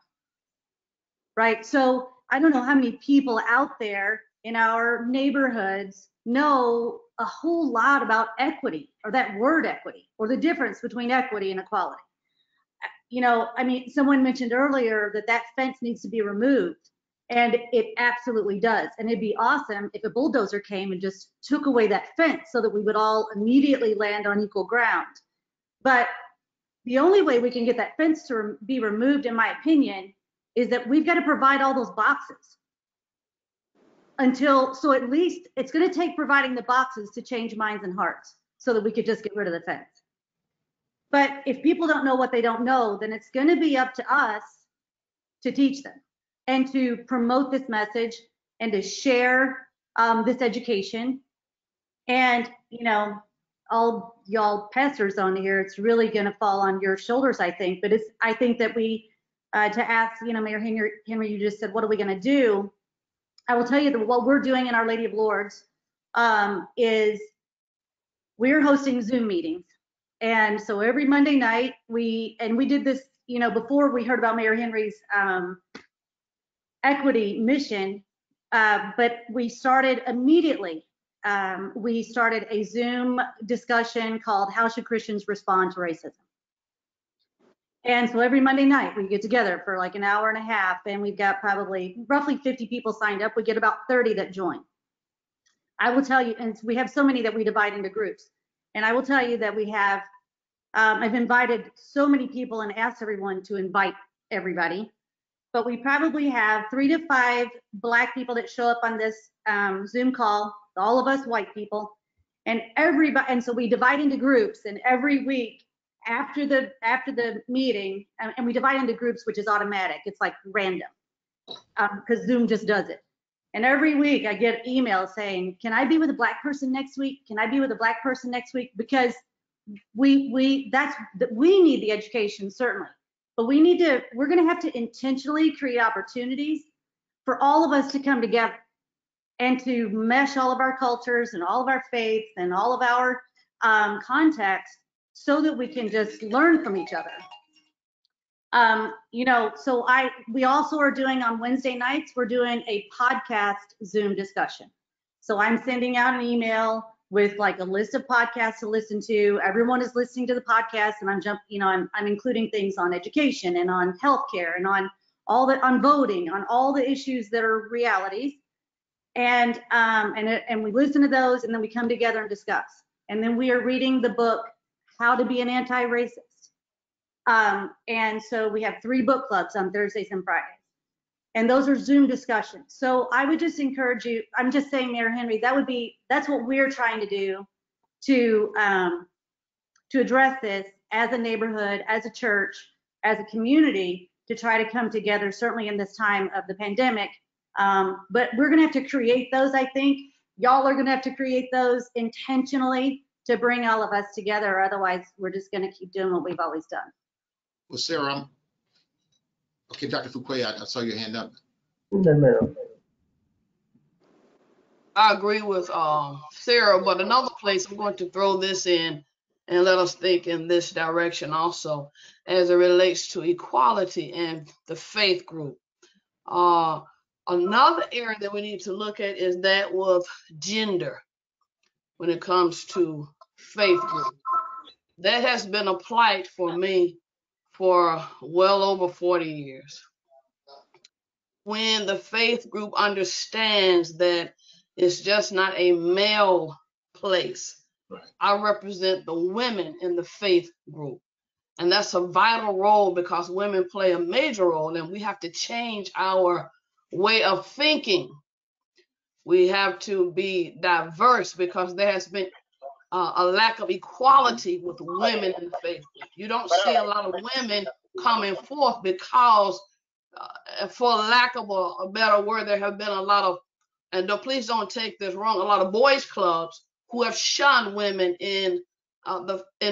right? So I don't know how many people out there in our neighborhoods know a whole lot about equity, or that word equity, or the difference between equity and equality. Someone mentioned earlier that fence needs to be removed, and it absolutely does. And it'd be awesome if a bulldozer came and just took away that fence so that we would all immediately land on equal ground. But the only way we can get that fence to be removed, in my opinion, is that we've got to provide all those boxes. So at least it's going to take providing the boxes to change minds and hearts so that we could just get rid of the fence. But if people don't know what they don't know, then it's going to be up to us to teach them and to promote this message and to share this education. And, all y'all pastors on here, it's really going to fall on your shoulders, I think. But I think that we, to ask, Mayor Henry, you just said, what are we going to do? I will tell you that what we're doing in Our Lady of Lourdes is we're hosting Zoom meetings. And so every Monday night, we did this, before we heard about Mayor Henry's equity mission, but we started immediately. We started a Zoom discussion called How Should Christians Respond to Racism? And so every Monday night we get together for like an hour and a half, and we've got probably roughly 50 people signed up. We get about 30 that join. I will tell you, and we have so many that we divide into groups. And I will tell you that we have, I've invited so many people and asked everyone to invite everybody, but we probably have 3 to 5 Black people that show up on this Zoom call, all of us white people, and everybody. And so we divide into groups, and every week after the meeting, and we divide into groups, which is automatic. It's like random, because Zoom just does it. And every week I get emails saying, can I be with a Black person next week? Can I be with a Black person next week? Because we need the education, certainly, but we're going to have to intentionally create opportunities for all of us to come together and to mesh all of our cultures and all of our faiths and all of our contexts so that we can just learn from each other. So we also are doing on Wednesday nights, we're doing a podcast Zoom discussion. So I'm sending out an email with like a list of podcasts to listen to. Everyone is listening to the podcast, and I'm including things on education and on healthcare and on voting, on all the issues that are realities. And we listen to those, and then we come together and discuss. And then we are reading the book, How to Be an Anti-Racist. And so we have 3 book clubs on Thursdays and Fridays. And those are Zoom discussions. So I would just encourage you, I'm just saying, Mayor Henry, that's what we're trying to do to address this as a neighborhood, as a church, as a community, to try to come together, certainly in this time of the pandemic. But we're gonna have to create those, I think. Y'all are gonna have to create those intentionally to bring all of us together. Otherwise, we're just gonna keep doing what we've always done. Well, Sarah, okay, Dr. Fuquay, I saw your hand up. I agree with Sarah, but another place I'm going to throw this in and let us think in this direction also as it relates to equality and the faith group. Another area that we need to look at is that with gender when it comes to faith group. That has been a plight for me for well over 40 years. When the faith group understands that it's just not a male place. Right. I represent the women in the faith group. And that's a vital role because women play a major role and we have to change our way of thinking. We have to be diverse because there has been a lack of equality with women in the faith group. You don't see a lot of women coming forth because, for lack of a better word, there have been a lot of, and please don't take this wrong, a lot of boys clubs who have shunned women in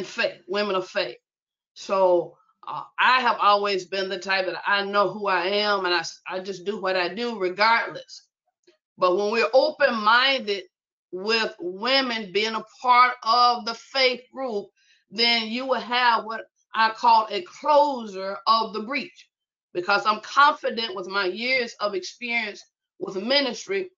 faith, women of faith. So I have always been the type that I know who I am and I just do what I do regardless. But when we're open-minded with women being a part of the faith group, then you will have what I call a closure of the breach. Because I'm confident with my years of experience with ministry,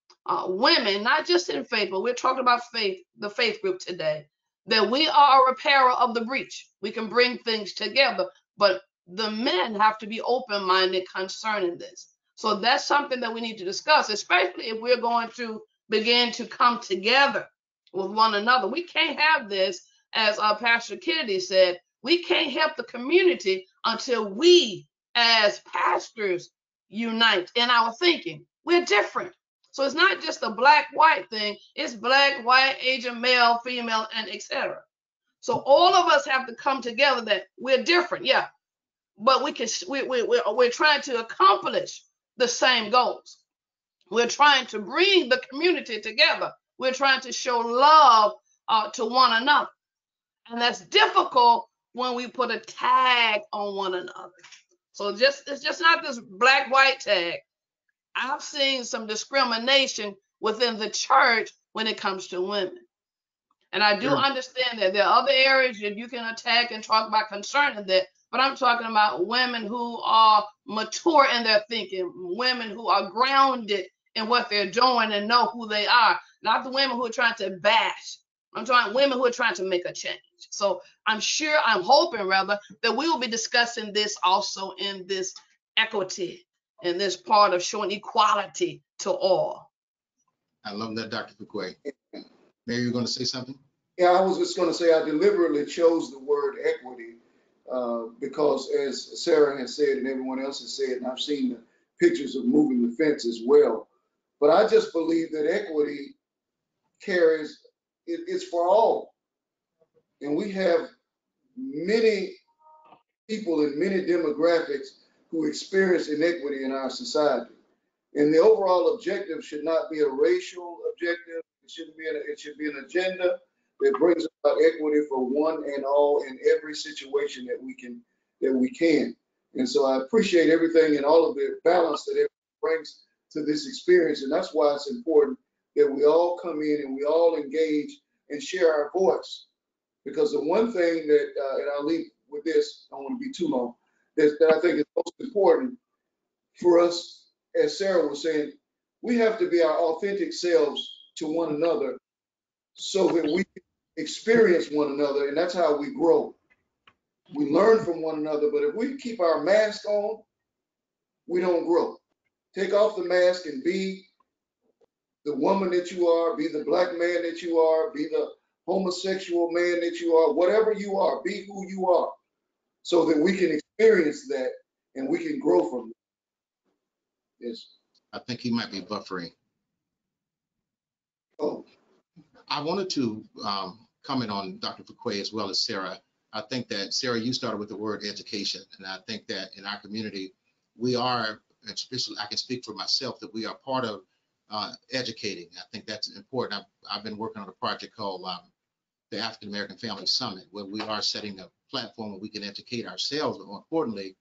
women, not just in faith, but we're talking about faith, the faith group today, that we are a repairer of the breach. We can bring things together, but the men have to be open-minded concerning this. So that's something that we need to discuss, especially if we're going to begin to come together with one another. We can't have this, as Pastor Kennedy said, we can't help the community until we as pastors unite in our thinking. We're different. So it's not just a black-white thing. It's black, white, Asian, male, female, and etc. So all of us have to come together that we're different, yeah. But we're trying to accomplish the same goals. We're trying to bring the community together. We're trying to show love to one another. And that's difficult when we put a tag on one another. So it's just not this black-white tag. I've seen some discrimination within the church when it comes to women. And I do understand that there are other areas that you can attack and talk about concerning that, but I'm talking about women who are mature in their thinking, women who are grounded in what they're doing and know who they are, not the women who are trying to bash. I'm talking women who are trying to make a change. So I'm hoping rather, that we will be discussing this also in this equity, in this part of showing equality to all. I love that, Dr. Fuquay. Mary, you're going to say something? Yeah, I was just going to say I deliberately chose the word equity because, as Sarah has said and everyone else has said, and I've seen the pictures of moving the fence as well, but I just believe that equity carries, it's for all. And we have many people in many demographics who experience inequity in our society. And the overall objective should not be a racial objective. It should be an agenda that brings about equity for one and all in every situation that we can. And so I appreciate everything and all of the balance that it brings to this experience. And that's why it's important that we all come in and we all engage and share our voice. Because the one thing that, and I'll leave with this, I don't want to be too long, that I think is most important for us, as Sarah was saying, we have to be our authentic selves to one another so that we can experience one another, and that's how we grow. We learn from one another, but if we keep our mask on, we don't grow. Take off the mask and be the woman that you are, be the black man that you are, be the homosexual man that you are, whatever you are, be who you are, so that we can experience that and we can grow from it. Yes. I think he might be buffering. Oh. I wanted to comment on Dr. Fuquay as well as Sarah. I think that, Sarah, you started with the word education. And I think that in our community, we are, especially I can speak for myself, that we are part of educating. I think that's important. I've been working on a project called the African American Family Summit, where we are setting a platform where we can educate ourselves, but more importantly,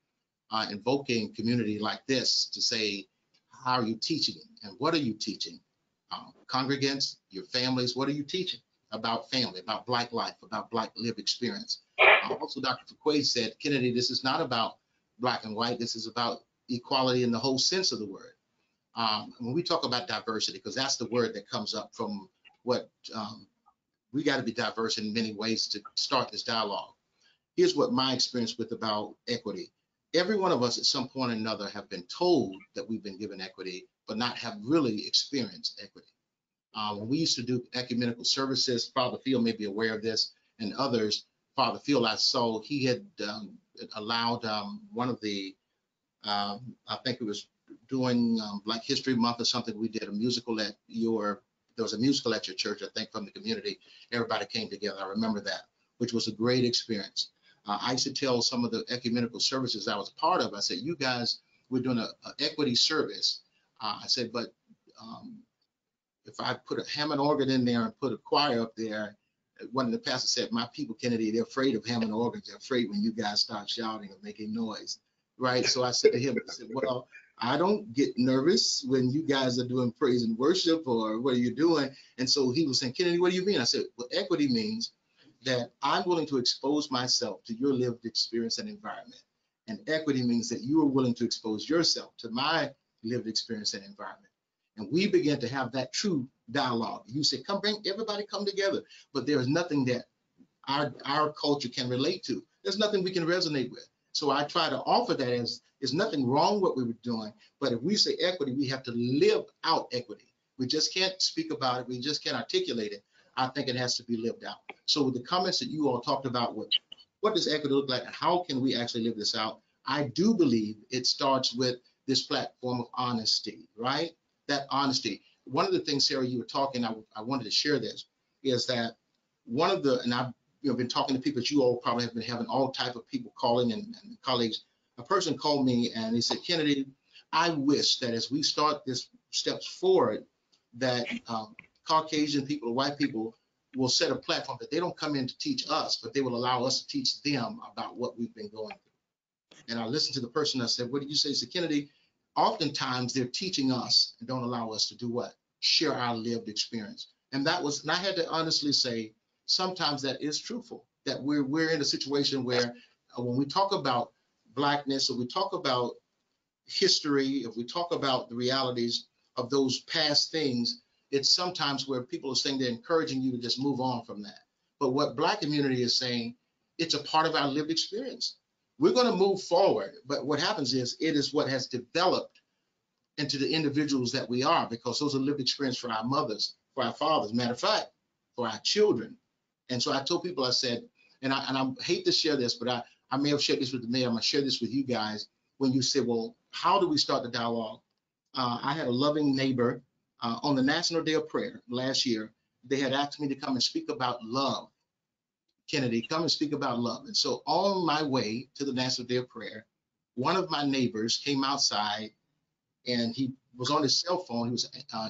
invoking community like this to say, how are you teaching and what are you teaching congregants, your families? What are you teaching about family, about Black life, about Black lived experience? Also, Dr. Fuquay said, Kennedy, this is not about Black and white. This is about equality in the whole sense of the word. When we talk about diversity, because that's the word that comes up from what we got to be diverse in many ways to start this dialogue. Here's what my experience with about equity. Every one of us at some point or another have been told that we've been given equity, but not have really experienced equity. When we used to do ecumenical services, Father Field may be aware of this, and others, Father Field, I saw he had allowed one of the, I think it was doing Black History Month or something, we did a musical at there was a musical at your church, I think, from the community. Everybody came together. I remember that, which was a great experience. I used to tell some of the ecumenical services I was a part of, I said, you guys, we're doing an equity service. I said, but if I put a Hammond organ in there and put a choir up there, one of the pastors said, my people, Kennedy, they're afraid of Hammond organs. They're afraid when you guys start shouting or making noise, right? So I said to him, I said, well, I don't get nervous when you guys are doing praise and worship or what are you doing? And so he was saying, Kennedy, what do you mean? I said, well, equity means that I'm willing to expose myself to your lived experience and environment. And equity means that you are willing to expose yourself to my lived experience and environment. And we began to have that true dialogue. You say, everybody come together. But there's nothing that our culture can relate to. There's nothing we can resonate with. So I try to offer that as there's nothing wrong what we were doing. But if we say equity, we have to live out equity. We just can't speak about it. We just can't articulate it. I think it has to be lived out. So with the comments that you all talked about, what does equity look like and how can we actually live this out? I do believe it starts with this platform of honesty, right? That honesty. One of the things, Sarah, you were talking, I wanted to share this, is that one of the, and I've been talking to people that you all probably have been having all type of people calling and colleagues. A person called me and he said, Kennedy, I wish that as we start this steps forward, that Caucasian people, white people will set a platform that they don't come in to teach us, but they will allow us to teach them about what we've been going through. And I listened to the person, I said, what did you say? He said, Kennedy, oftentimes they're teaching us and don't allow us to do what? Share our lived experience. And that was, and I had to honestly say, sometimes that is truthful, that we're in a situation where when we talk about Blackness, or we talk about history, if we talk about the realities of those past things, it's sometimes where people are saying they're encouraging you to just move on from that. But what Black community is saying, it's a part of our lived experience. We're going to move forward, but what happens is it is what has developed into the individuals that we are, because those are lived experience for our mothers, for our fathers, matter of fact, for our children. And so I told people, I said, and I hate to share this, but I may have shared this with the mayor, I'm gonna share this with you guys. When you say, well, how do we start the dialogue? I had a loving neighbor on the National Day of Prayer last year. They had asked me to come and speak about love. Kennedy, come and speak about love. And so on my way to the National Day of Prayer, one of my neighbors came outside and he was on his cell phone.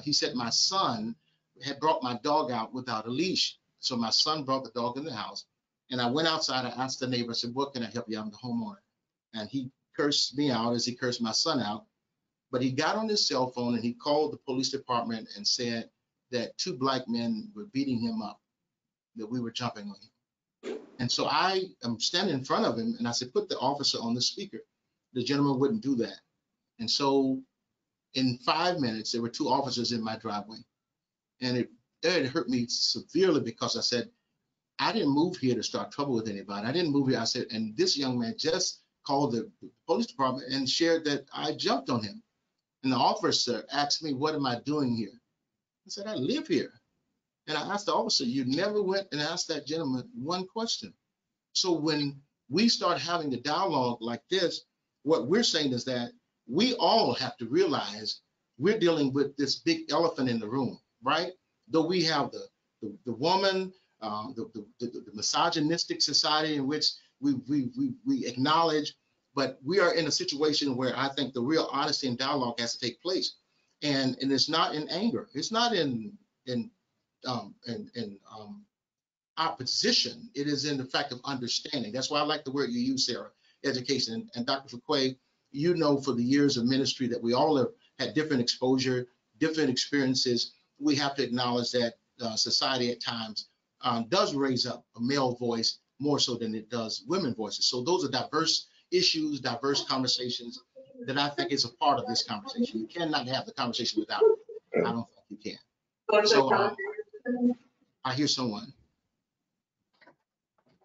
He said, my son had brought my dog out without a leash. So my son brought the dog in the house. And I went outside, I asked the neighbor, I said, what can I help you? I'm the homeowner. And he cursed me out as he cursed my son out. But he got on his cell phone and he called the police department and said that 2 Black men were beating him up, that we were jumping on him. And so I am standing in front of him and I said, put the officer on the speaker. The gentleman wouldn't do that. And so in 5 minutes, there were 2 officers in my driveway. And it hurt me severely because I said, I didn't move here to start trouble with anybody. I didn't move here. I said, and this young man just called the police department and shared that I jumped on him. And the officer asked me, what am I doing here? I said, I live here. And I asked the officer, you never went and asked that gentleman one question. So when we start having the dialogue like this, what we're saying is that we all have to realize we're dealing with this big elephant in the room, right? Though we have the woman, the misogynistic society in which we acknowledge, but we are in a situation where I think the real honesty and dialogue has to take place, and it's not in anger, it's not in opposition. It is in the fact of understanding. That's why I like the word you use, Sarah, education. And Dr. Fuquay, you know, for the years of ministry that we all have had different exposure, different experiences. we have to acknowledge that society at times does raise up a male voice more so than it does women voices. So those are diverse issues, diverse conversations that I think is a part of this conversation. You cannot have the conversation without it. I don't think you can. So I hear someone.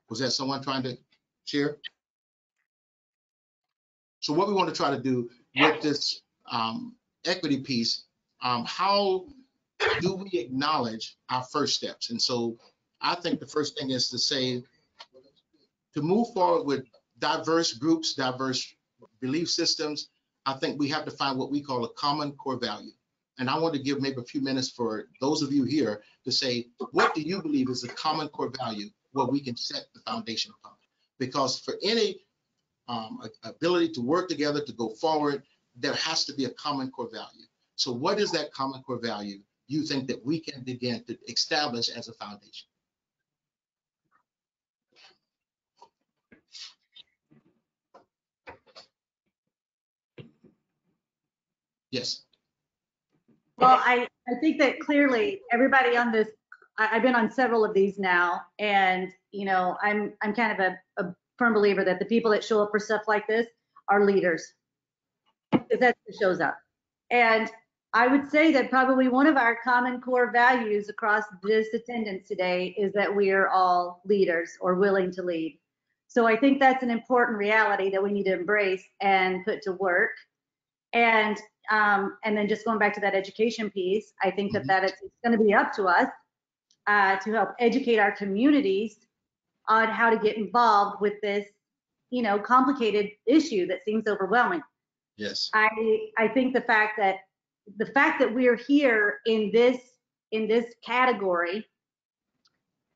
Was that someone trying to share? So what we want to try to do with this equity piece, how do we acknowledge our first steps? And so I think the first thing is to say, to move forward with diverse groups, diverse belief systems, I think we have to find what we call a common core value. And I want to give maybe a few minutes for those of you here to say, what do you believe is a common core value where we can set the foundation upon? Because for any ability to work together, to go forward, there has to be a common core value. So what is that common core value you think that we can begin to establish as a foundation? Yes. Well, I think that clearly everybody on this, I've been on several of these now, and I'm kind of a firm believer that the people that show up for stuff like this are leaders, because that's who shows up. And I would say that probably one of our common core values across this attendance today is that we are all leaders or willing to lead. So I think that's an important reality that we need to embrace and put to work. And then just going back to that education piece, I think that it's going to be up to us to help educate our communities on how to get involved with this, complicated issue that seems overwhelming. Yes. I think the fact that we're here in this category,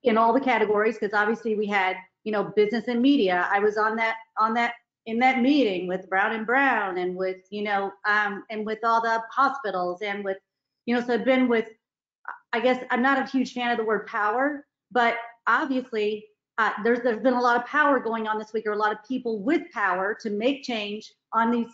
in all the categories, because obviously we had, business and media. I was in that meeting with Brown and Brown, and with, and with all the hospitals, and with, so I've been with, I guess I'm not a huge fan of the word power, but obviously there's been a lot of power going on this week, or a lot of people with power to make change in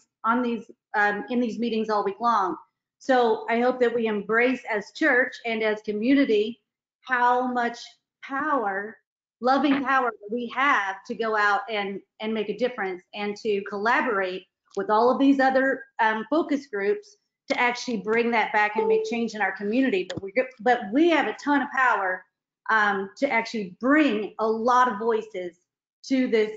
these meetings all week long. So I hope that we embrace as church and as community how much power, loving power we have to go out and make a difference, and to collaborate with all of these other focus groups to actually bring that back and make change in our community. But we have a ton of power to actually bring a lot of voices to this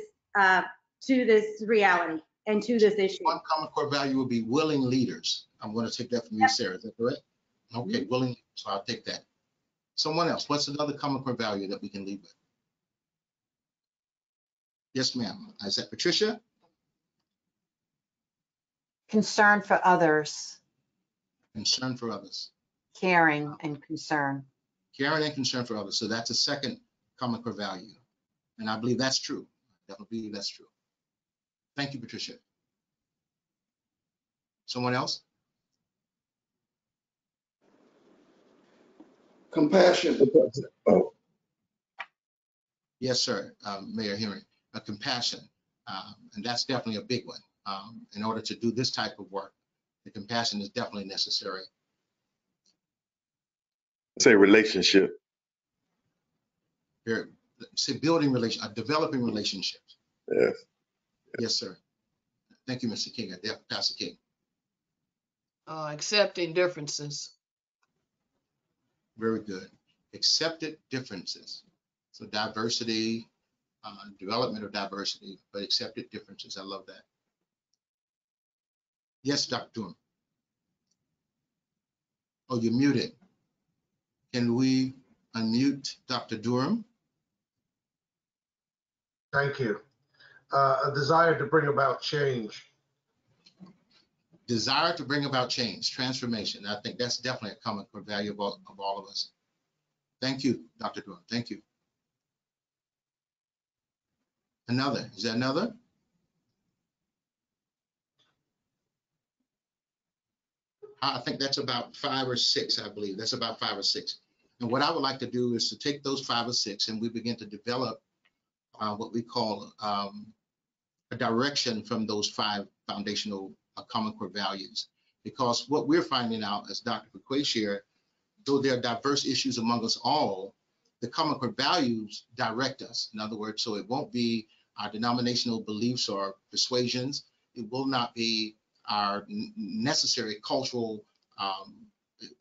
reality and to this issue. One common core value would be willing leaders. I'm going to take that from you, Sarah. Is that correct? Okay, willing. So I'll take that. Someone else. What's another common core value that we can lead with? Yes, ma'am. Is that Patricia? Concern for others. Concern for others. Caring and concern. Caring and concern for others. So that's a second common core value. And I believe that's true. I definitely believe that's true. Thank you, Patricia. Someone else? Compassion. Oh. Yes, sir, Mayor Henry. Compassion. And that's definitely a big one. In order to do this type of work, the compassion is definitely necessary. Say relationship. Say building developing relationships. Yes. Yes, sir. Thank you, Mr. King. Pastor King. Accepting differences. Very good. Accepted differences. So diversity, development of diversity, but accepted differences. I love that. Yes, Dr. Durham. Oh, you're muted. Can we unmute Dr. Durham? Thank you. A desire to bring about change. Desire to bring about change, transformation. I think that's definitely a common core value of all of us. Thank you, Dr. Durham. Thank you. Another, is there another? I think that's about 5 or 6, I believe. That's about 5 or 6. And what I would like to do is to take those 5 or 6 and we begin to develop what we call a direction from those 5 foundational common core values. Because what we're finding out, as Dr. McQuay shared, though there are diverse issues among us all, the common core values direct us. In other words, so it won't be our denominational beliefs or persuasions. It will not be our necessary cultural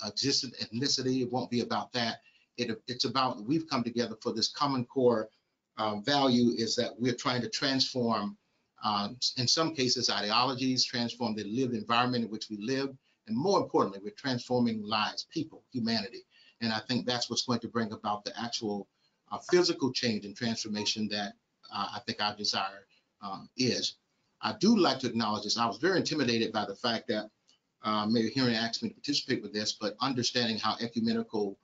existent ethnicity. It won't be about that. It's about, we've come together for this common core value, is that we're trying to transform, in some cases, ideologies, transform the lived environment in which we live. And more importantly, we're transforming lives, people, humanity. And I think that's what's going to bring about the actual physical change and transformation that I think our desire is. I do like to acknowledge this. I was very intimidated by the fact that Mayor Hearing asked me to participate with this, but understanding how ecumenical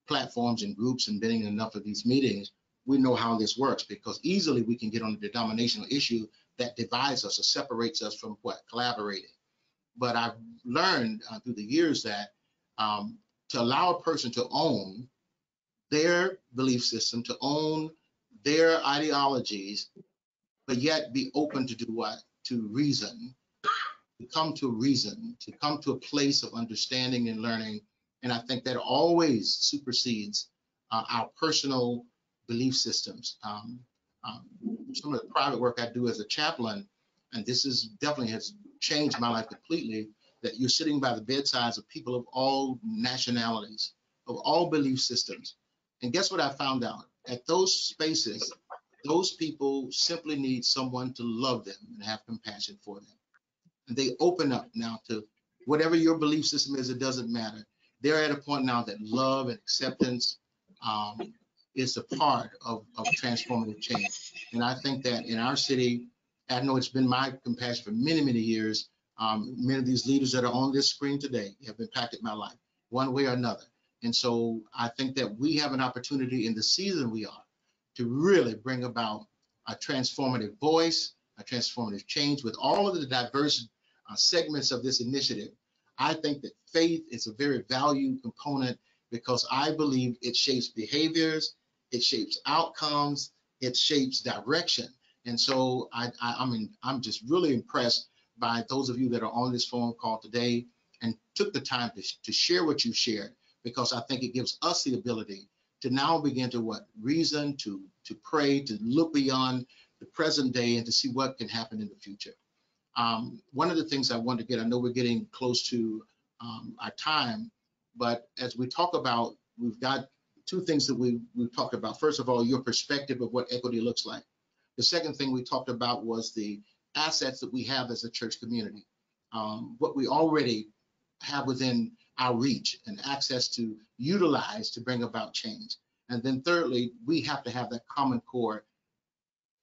platforms and groups and being in enough of these meetings, we know how this works, because easily we can get on a denominational issue that divides us or separates us from collaborating. But I've learned through the years that to allow a person to own their belief system, to own their ideologies, but yet be open to do what? To reason, to come to reason, to come to a place of understanding and learning. And I think that always supersedes our personal belief systems. Some of the private work I do as a chaplain, and this is definitely has changed my life completely, that you're sitting by the bedsides of people of all nationalities, of all belief systems. And guess what I found out? At those spaces, those people simply need someone to love them and have compassion for them. And they open up now to whatever your belief system is, it doesn't matter. They're at a point now that love and acceptance is a part of transformative change. And I think that in our city, I know it's been my compassion for many, many years. Many of these leaders that are on this screen today have impacted my life one way or another. And so I think that we have an opportunity in the season we are to really bring about a transformative voice, a transformative change with all of the diverse segments of this initiative. I think that faith is a very valued component, because I believe it shapes behaviors, it shapes outcomes, it shapes direction. And so I'm just really impressed by those of you that are on this phone call today and took the time to share what you shared, because I think it gives us the ability to now begin to reason, to pray, to look beyond the present day and to see what can happen in the future. One of the things I want to get, I know we're getting close to our time, but as we talk about, we've got two things that we've talked about. First of all, your perspective of what equity looks like. The second thing we talked about was the assets that we have as a church community, what we already have within our reach and access to utilize to bring about change. And then thirdly, we have to have that common core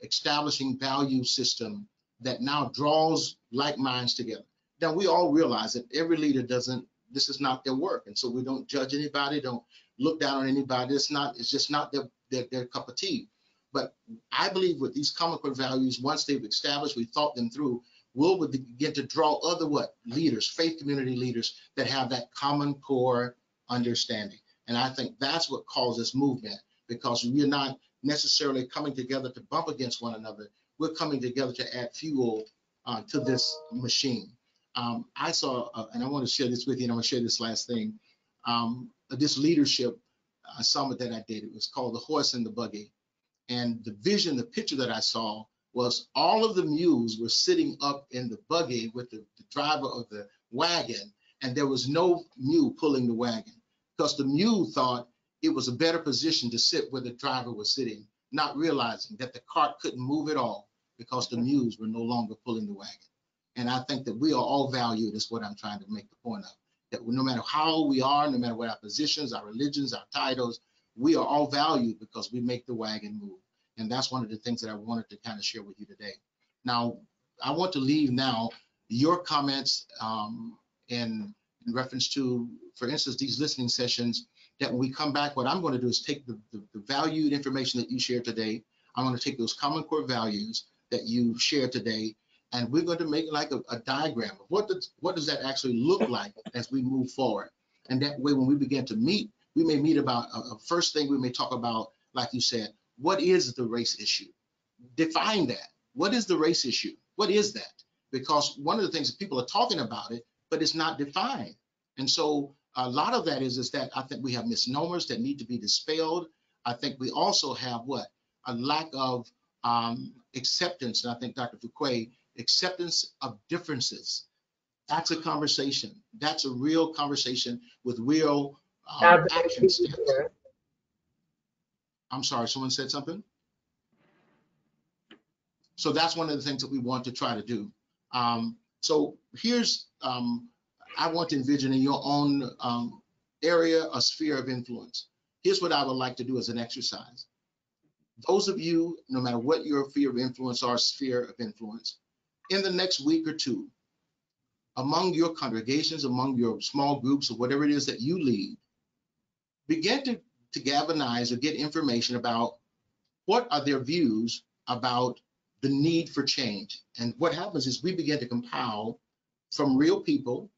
establishing value system that now draws like minds together. Now, we all realize that every leader this is not their work. And so we don't judge anybody, don't look down on anybody. It's just not their cup of tea. But I believe with these common core values, once they've established, we thought them through, we'll begin to draw other leaders, faith community leaders that have that common core understanding. And I think that's what causes movement, because we're not necessarily coming together to bump against one another. We're coming together to add fuel to this machine. I saw, and I want to share this with you, and I'm going to share this last thing, this leadership summit that I did. It was called The Horse and the Buggy. And the vision, the picture that I saw was all of the mules were sitting up in the buggy with the driver of the wagon, and there was no mule pulling the wagon, because the mule thought it was a better position to sit where the driver was sitting, not realizing that the cart couldn't move at all because the mules were no longer pulling the wagon. And I think that we are all valued, is what I'm trying to make the point of, that no matter how we are, no matter what our positions, our religions, our titles, we are all valued because we make the wagon move. And that's one of the things that I wanted to kind of share with you today. Now, I want to leave now your comments in reference to, for instance, these listening sessions, that when we come back, what I'm going to do is take the valued information that you shared today. I'm going to take those common core values that you shared today, and we're going to make like a diagram of what does that actually look like as we move forward. And that way, when we begin to meet, we may meet about a first thing we may talk about, like you said, what is the race issue? Define that. What is the race issue? What is that? Because one of the things that people are talking about it, but it's not defined. And so a lot of that is that I think we have misnomers that need to be dispelled. I think we also have a lack of acceptance. And I think Dr. Fuqua, acceptance of differences. That's a conversation. That's a real conversation with real action steps. I'm sorry, someone said something? So that's one of the things that we want to try to do. So here's, I want to envision in your own area, a sphere of influence. Here's what I would like to do as an exercise. Those of you, no matter what your sphere of influence or sphere of influence, in the next week or two, among your congregations, among your small groups or whatever it is that you lead, begin to galvanize or get information about what are their views about the need for change. And what happens is we begin to compile from real people,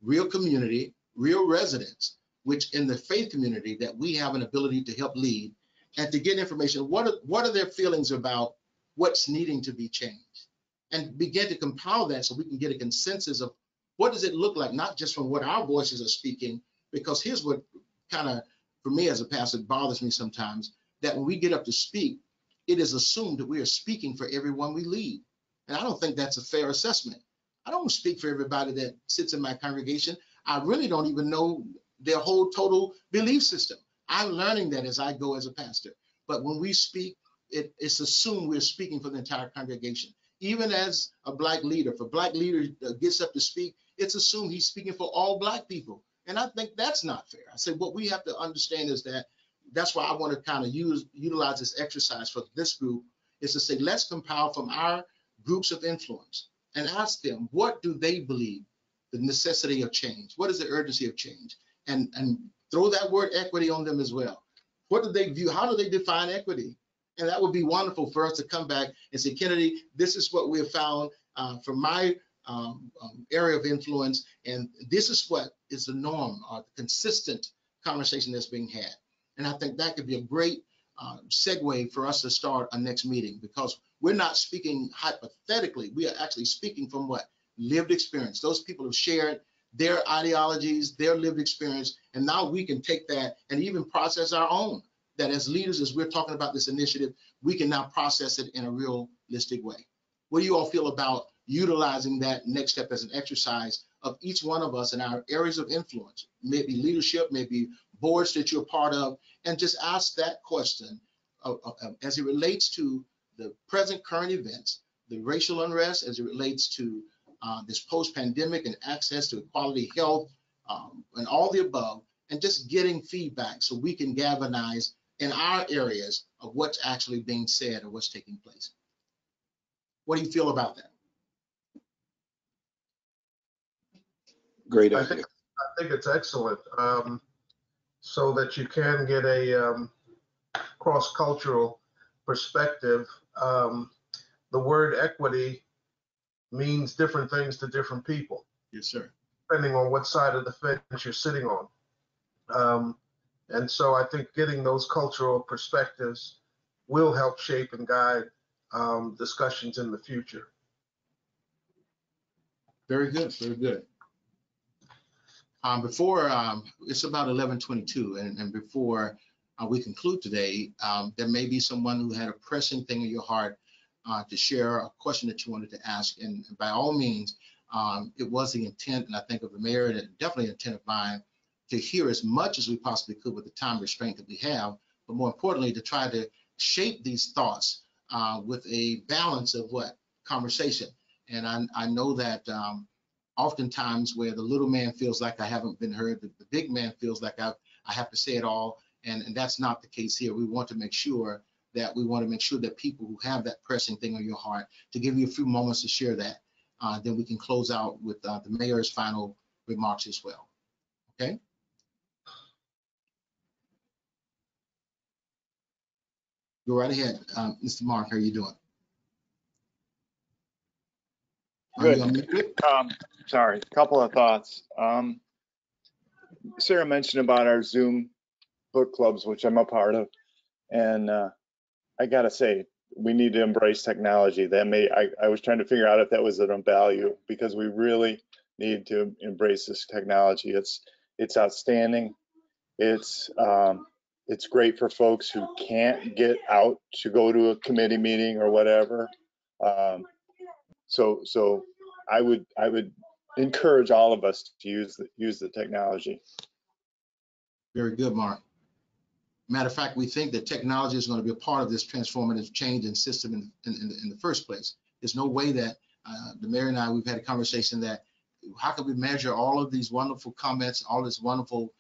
real community, real residents, which in the faith community that we have an ability to help lead, and to get information. What are their feelings about what's needing to be changed? And begin to compile that so we can get a consensus of what does it look like, not just from what our voices are speaking, because here's what kind of, for me as a pastor, bothers me sometimes, that when we get up to speak, it is assumed that we are speaking for everyone we lead. And I don't think that's a fair assessment. I don't speak for everybody that sits in my congregation. I really don't even know their whole total belief system. I'm learning that as I go as a pastor. But when we speak, it's assumed we're speaking for the entire congregation. Even as a Black leader, if a Black leader gets up to speak, it's assumed he's speaking for all Black people. And I think that's not fair. I say what we have to understand is that that's why I want to kind of utilize this exercise for this group, is to say, let's compile from our groups of influence and ask them, what do they believe the necessity of change? What is the urgency of change? And throw that word equity on them as well. What do they view? How do they define equity? And that would be wonderful for us to come back and say, Kennedy, this is what we have found from my area of influence, and this is what is the norm, or the consistent conversation that's being had. And I think that could be a great segue for us to start our next meeting, because we're not speaking hypothetically. We are actually speaking from what? Lived experience. Those people have shared their ideologies, their lived experience, and now we can take that and even process our own. That as leaders, as we're talking about this initiative, we can now process it in a realistic way. What do you all feel about utilizing that next step as an exercise of each one of us in our areas of influence, maybe leadership, maybe boards that you're part of, and just ask that question as it relates to the present current events, the racial unrest, as it relates to this post-pandemic and access to quality health and all the above, and just getting feedback so we can galvanize in our areas of what's actually being said or what's taking place. What do you feel about that? Great I idea. think it's excellent, so that you can get a cross-cultural perspective. The word equity means different things to different people. Yes, sir. Depending on what side of the fence you're sitting on. And so I think getting those cultural perspectives will help shape and guide discussions in the future. Very good, very good. Before, it's about 11:22, and before we conclude today, there may be someone who had a pressing thing in your heart to share, a question that you wanted to ask, and by all means, it was the intent, and I think of the mayor, and definitely intent of mine, to hear as much as we possibly could with the time restraint that we have, but more importantly, to try to shape these thoughts with a balance of what? Conversation. And I know that oftentimes where the little man feels like I haven't been heard, the big man feels like I have to say it all, and that's not the case here. We want to make sure that people who have that pressing thing on your heart, to give you a few moments to share that. Then we can close out with the mayor's final remarks as well. Okay? Go right ahead, Mr. Mark. How are you doing? Good. Sorry, a couple of thoughts. Sarah mentioned about our Zoom book clubs, which I'm a part of, and I gotta say, we need to embrace technology. I was trying to figure out if that was of value, because we really need to embrace this technology. it's outstanding. It's great for folks who can't get out to go to a committee meeting or whatever. So I would encourage all of us to use the technology. Very good, Mark. Matter of fact, we think that technology is going to be a part of this transformative change in system in the first place. There's no way that the mayor and I, we've had a conversation that how can we measure all of these wonderful comments, all this wonderful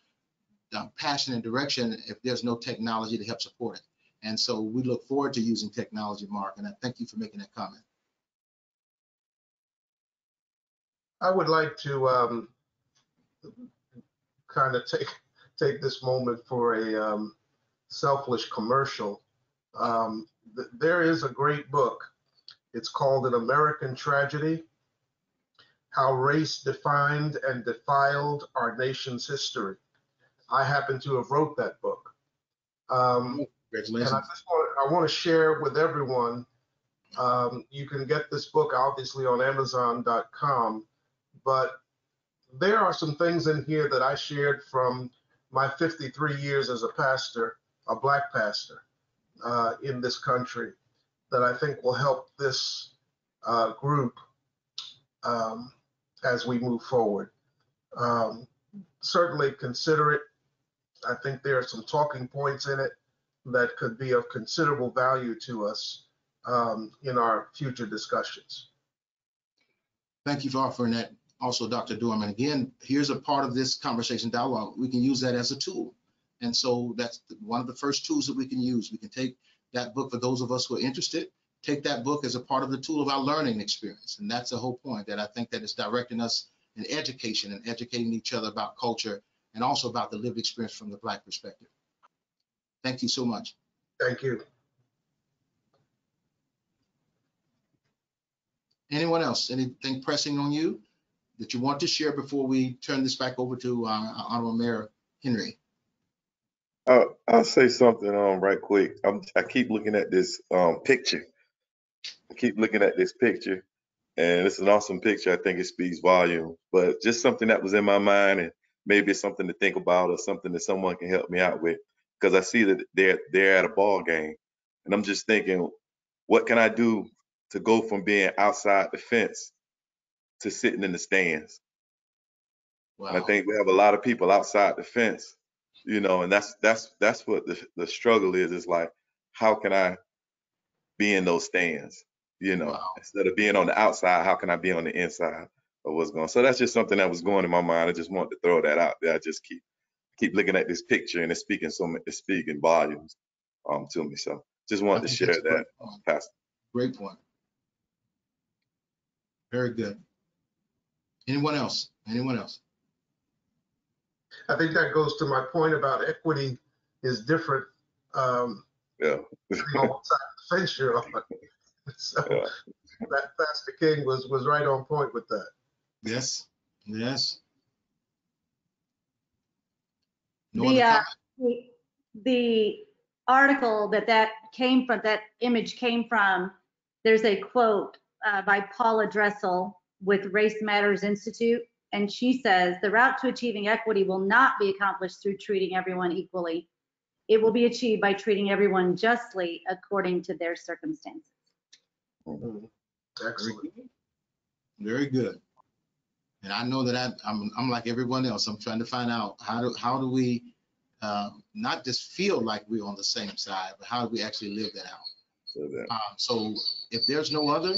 passion and direction if there's no technology to help support it. And so we look forward to using technology, Mark, and I thank you for making that comment. I would like to kind of take this moment for a selfish commercial. There is a great book. It's called An American Tragedy: How Race Defined and Defiled Our Nation's History. I happen to have wrote that book. Congratulations. And I want to share with everyone. You can get this book obviously on Amazon.com, but there are some things in here that I shared from my 53 years as a pastor, a Black pastor in this country, that I think will help this group as we move forward. Certainly consider it. I think there are some talking points in it that could be of considerable value to us in our future discussions. Thank you for offering that also, Dr. Dorman. Again, here's a part of this conversation dialogue. We can use that as a tool. And so that's one of the first tools that we can use. We can take that book for those of us who are interested, take that book as a part of the tool of our learning experience. And that's the whole point, that I think that it's directing us in education and educating each other about culture and also about the lived experience from the Black perspective. Thank you so much. Thank you. Anyone else? Anything pressing on you that you want to share before we turn this back over to our Honorable Mayor Henry? I'll say something right quick. I keep looking at this picture. And it's an awesome picture. I think it speaks volumes, but just something that was in my mind, and maybe it's something to think about or something that someone can help me out with, because I see that they're at a ball game, and I'm just thinking, what can I do to go from being outside the fence to sitting in the stands? Wow. And I think we have a lot of people outside the fence, you know, and that's what the struggle is. It's like, how can I be in those stands? You know, wow. Instead of being on the outside, how can I be on the inside of what's going on? So that's just something that was going in my mind. I just wanted to throw that out there. I just keep looking at this picture, and it's speaking volumes to me. So just wanted to share that, Pastor. Great point. Very good. Anyone else? Anyone else? I think that goes to my point about equity is different. Yeah. On the fence you're on. So yeah. That Pastor King was right on point with that. Yes. Yes. No the article that came from, that image came from, there's a quote by Paula Dressel with Race Matters Institute, and she says, the route to achieving equity will not be accomplished through treating everyone equally. It will be achieved by treating everyone justly according to their circumstances. Excellent. Very good. And I know that I'm like everyone else. I'm trying to find out how do we not just feel like we're on the same side, but how do we actually live that out? So if there's no other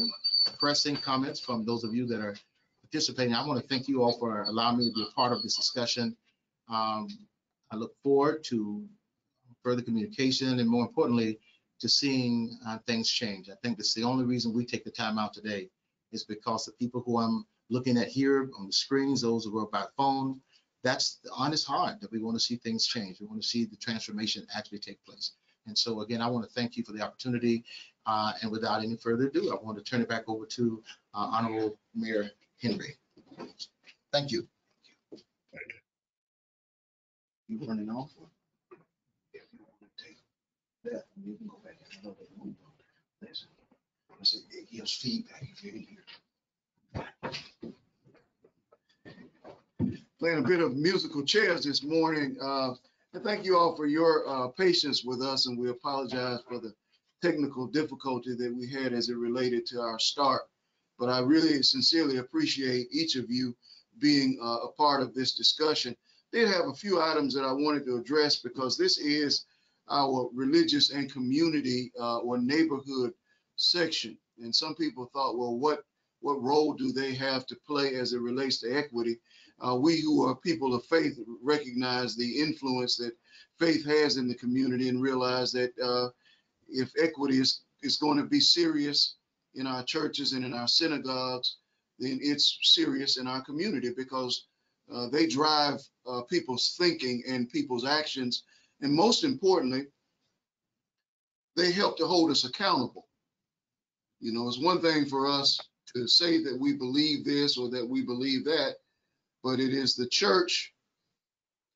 pressing comments from those of you that are participating, I want to thank you all for allowing me to be a part of this discussion. I look forward to further communication and, more importantly, to seeing things change. I think that's the only reason we take the time out today, is because the people who I'm looking at here on the screens, those who are by phone, that's the honest heart that we want to see things change. We want to see the transformation actually take place. And so, again, I want to thank you for the opportunity. And without any further ado, I want to turn it back over to Honorable Mayor Henry. Thank you. You running off? That you can go back and another room. Listen, I said it gives feedback if you're in here. playing a bit of musical chairs this morning. And thank you all for your patience with us, and we apologize for the technical difficulty that we had as it related to our start. But I really sincerely appreciate each of you being a part of this discussion. Did have a few items that I wanted to address because this is our religious and community or neighborhood section. And some people thought, well, what role do they have to play as it relates to equity? We who are people of faith recognize the influence that faith has in the community and realize that if equity is going to be serious in our churches and in our synagogues, then it's serious in our community because they drive people's thinking and people's actions. And most importantly, they help to hold us accountable. You know, it's one thing for us to say that we believe this or that we believe that, but it is the church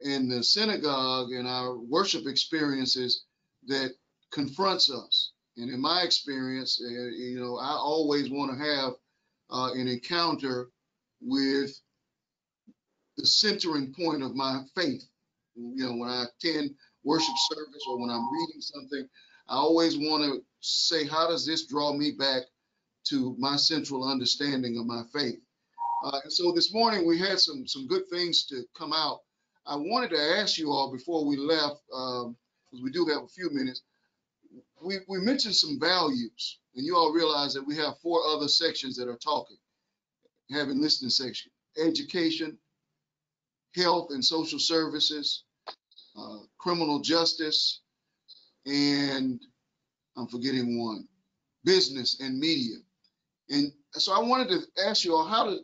and the synagogue and our worship experiences that confronts us. And in my experience, you know, I always want to have an encounter with the centering point of my faith. You know, when I attend worship service or when I'm reading something, I always want to say, how does this draw me back to my central understanding of my faith? And so this morning we had some good things to come out. I wanted to ask you all before we left, because we do have a few minutes, we mentioned some values, and you all realize that we have 4 other sections that are talking, having listening section: education, health and social services, criminal justice, and I'm forgetting one, business and media. And so I wanted to ask you all, how do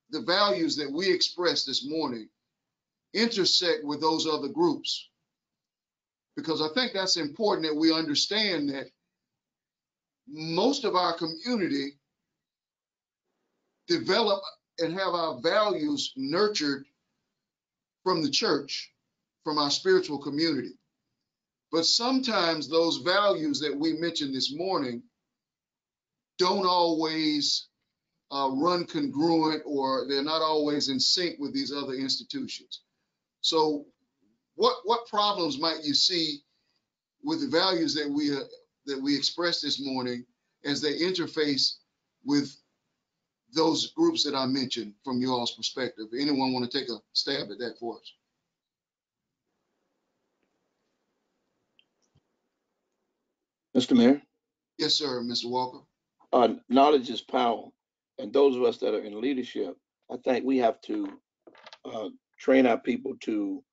the values that we expressed this morning intersect with those other groups? Because I think that's important that we understand that most of our community develop and have our values nurtured from the church, from our spiritual community. But sometimes those values that we mentioned this morning don't always run congruent, or they're not always in sync with these other institutions. So what problems might you see with the values that we expressed this morning as they interface with those groups that I mentioned from you all's perspective? Anyone want to take a stab at that for us? Mr. Mayor? Yes, sir, Mr. Walker. Knowledge is power. And those of us that are in leadership, I think we have to train our people to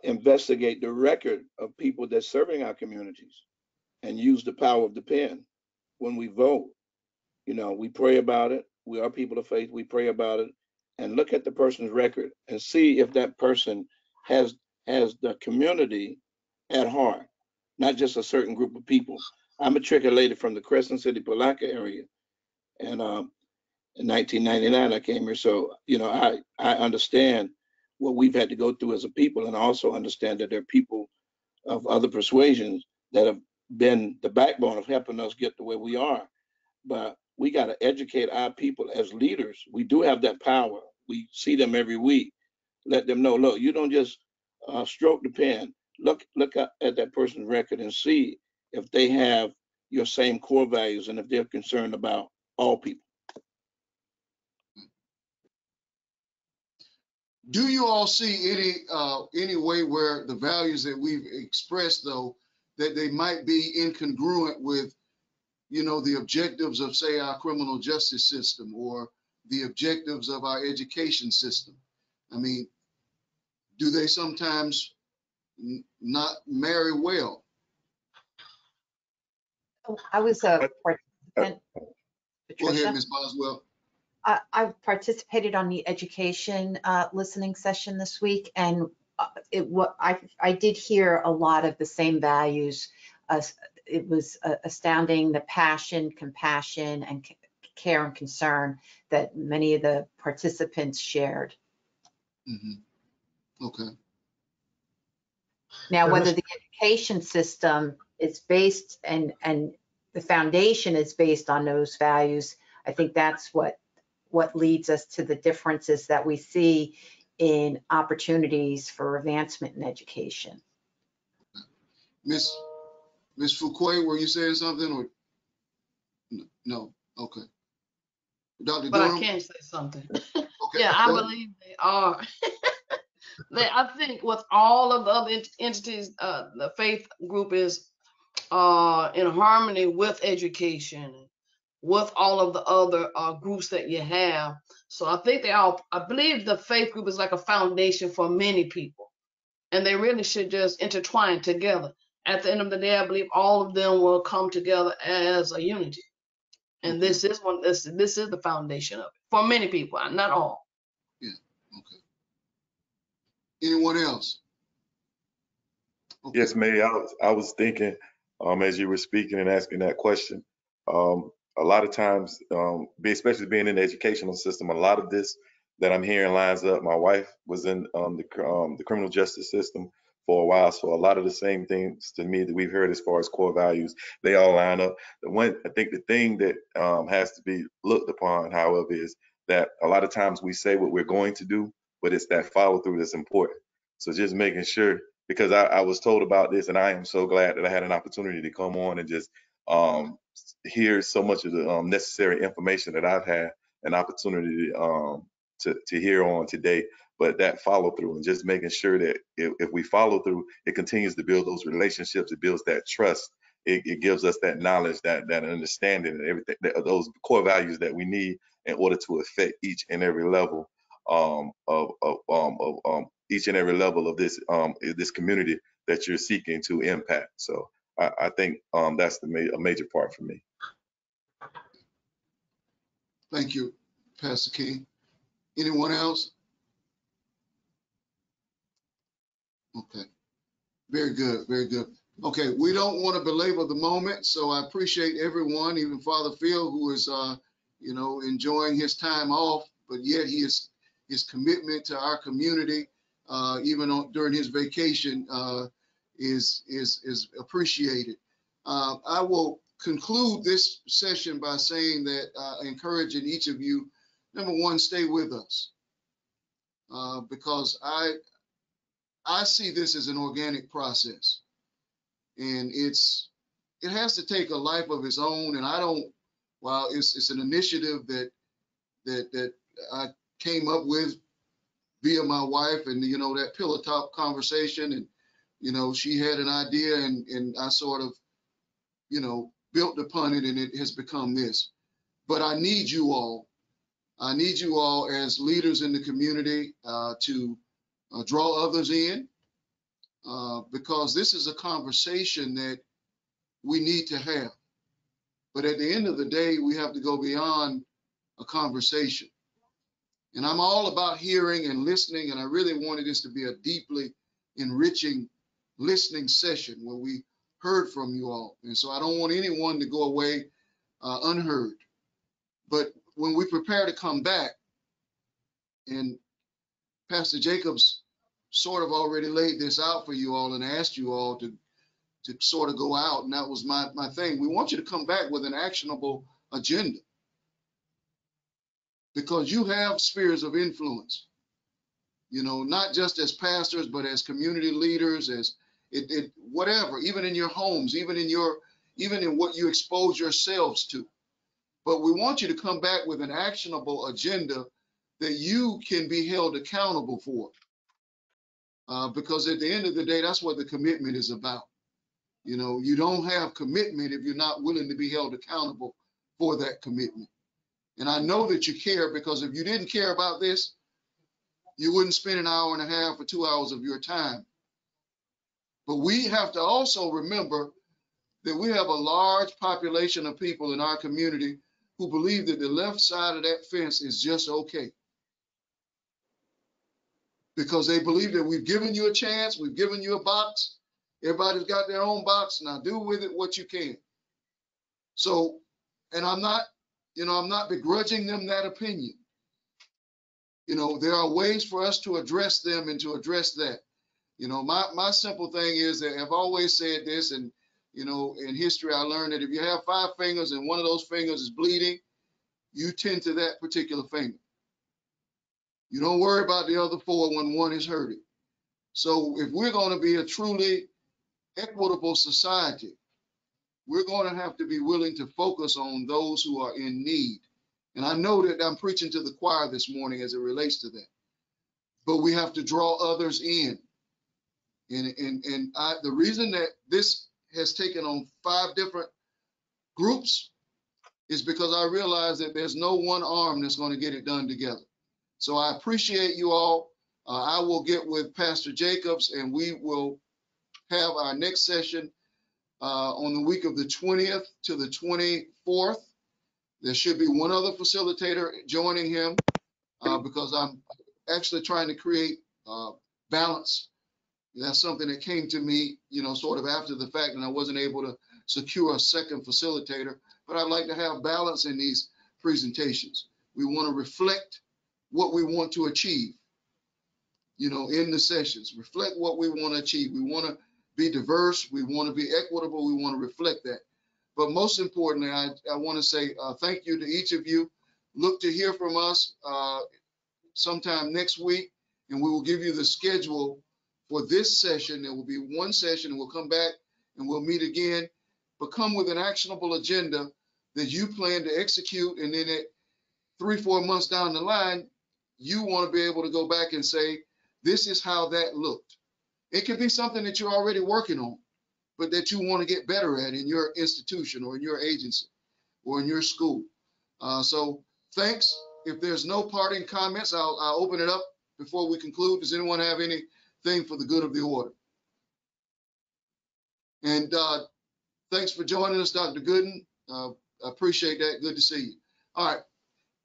investigate the record of people that's serving our communities and use the power of the pen when we vote. You know, we pray about it. We are people of faith. We pray about it and look at the person's record and see if that person has the community at heart, not just a certain group of people. I'm matriculated from the Crescent City, Palaca area. And in 1999, I came here. So, you know, I understand what we've had to go through as a people, and also understand that there are people of other persuasions that have been the backbone of helping us get to where we are. But we got to educate our people as leaders. We do have that power. We see them every week. Let them know, look, you don't just stroke the pen. Look at that person's record and see if they have your same core values and if they're concerned about all people. Do you all see any way where the values that we've expressed, though, that they might be incongruent with, you know, the objectives of, say, our criminal justice system or the objectives of our education system? I mean, do they sometimes not marry well? I was a participant. Go Patricia? ahead, Ms. Boswell. I've participated on the education listening session this week, and I did hear a lot of the same values. It was astounding, the passion, compassion, and care and concern that many of the participants shared. Mm-hmm. Okay. Now, whether the education system is based and the foundation is based on those values, I think that's what leads us to the differences that we see in opportunities for advancement in education. Miss Fouquet, were you saying something or no? Okay. Dr. But I Durham? can say something. Okay. Yeah, I believe they are. I think with all of the other entities, the faith group is in harmony with education, with all of the other groups that you have. So I think I believe the faith group is like a foundation for many people, and they really should just intertwine together. At the end of the day, I believe all of them will come together as a unity. And Okay. this is the foundation of it for many people, not all. Yeah. Okay. Anyone else? Okay. Yes, Mayor, I was thinking, as you were speaking and asking that question, a lot of times, especially being in the educational system, a lot of this that I'm hearing lines up. My wife was in the criminal justice system for a while, so a lot of the same things to me that we've heard as far as core values, they all line up. I think the thing that has to be looked upon, however, is that a lot of times we say what we're going to do, but it's that follow through that's important. So just making sure, because I was told about this, and I am so glad that I had an opportunity to come on and just hear so much of the necessary information that I've had an opportunity to hear on today. But that follow through and just making sure that if we follow through, it continues to build those relationships, it builds that trust, it gives us that knowledge, that understanding, and everything, those core values that we need in order to affect each and every level each and every level of this community that you're seeking to impact. So I think that's a major part for me. Thank you, Pastor King. Anyone else? Okay. Very good. Very good. Okay. We don't want to belabor the moment, so I appreciate everyone, even Father Phil, who is, enjoying his time off, but yet his commitment to our community, even during his vacation, is appreciated. I will conclude this session by saying that encouraging each of you, number one, stay with us, because I see this as an organic process, and it has to take a life of its own. And while it's an initiative that I came up with via my wife, and that pillow top conversation, and she had an idea, and I sort of built upon it, and it has become this. But I need you all as leaders in the community to draw others in, because this is a conversation that we need to have. But at the end of the day, we have to go beyond a conversation. And I'm all about hearing and listening, and I really wanted this to be a deeply enriching listening session where we heard from you all. And so I don't want anyone to go away unheard. But when we prepare to come back, and Pastor Jacobs sort of already laid this out for you all and asked you all to sort of go out, and that was my thing. We want you to come back with an actionable agenda, because you have spheres of influence, not just as pastors, but as community leaders, as whatever, even in your homes, even in what you expose yourselves to. But we want you to come back with an actionable agenda that you can be held accountable for. Because at the end of the day, that's what the commitment is about. You don't have commitment if you're not willing to be held accountable for that commitment. And I know that you care, because if you didn't care about this, you wouldn't spend an hour and a half or 2 hours of your time. But we have to also remember that we have a large population of people in our community who believe that the left side of that fence is just okay, because they believe that we've given you a chance, we've given you a box. Everybody's got their own box. Now do with it what you can. So, and I'm not begrudging them that opinion. There are ways for us to address them and to address that. My simple thing is that I've always said this, and in history I learned that if you have 5 fingers and one of those fingers is bleeding, you tend to that particular finger. You don't worry about the other 4 when one is hurting. So if we're going to be a truly equitable society, we're going to have to be willing to focus on those who are in need. And I know that I'm preaching to the choir this morning as it relates to that, but we have to draw others in. The reason that this has taken on 5 different groups is because I realize that there's no one arm that's going to get it done together. So I appreciate you all. I will get with Pastor Jacobs and we will have our next session on the week of the 20th to the 24th. There should be one other facilitator joining him because I'm actually trying to create balance. That's something that came to me, sort of after the fact, and I wasn't able to secure a second facilitator, but I'd like to have balance in these presentations. We want to reflect what we want to achieve, in the sessions, reflect what we want to achieve. We want to be diverse. We want to be equitable. We want to reflect that. But most importantly, I want to say thank you to each of you. Look to hear from us sometime next week, and we will give you the schedule for this session. There will be one session, and we'll come back and we'll meet again, but come with an actionable agenda that you plan to execute. And then at 3-4 months down the line, you want to be able to go back and say, this is how that looked. It could be something that you're already working on, but that you want to get better at in your institution or in your agency or in your school. So thanks. If there's no parting comments, I'll open it up before we conclude. Does anyone have anything for the good of the order? And thanks for joining us, Dr. Gooden. I appreciate that. Good to see you. All right.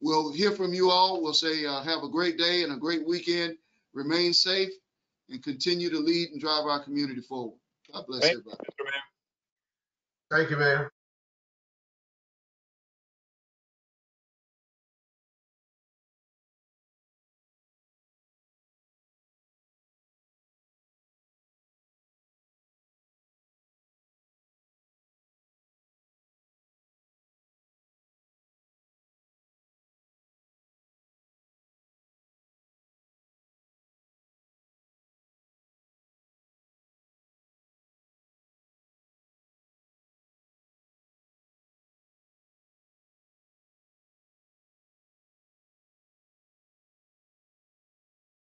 We'll hear from you all. We'll say have a great day and a great weekend. Remain safe and continue to lead and drive our community forward. God bless everybody. Thank you, Mayor.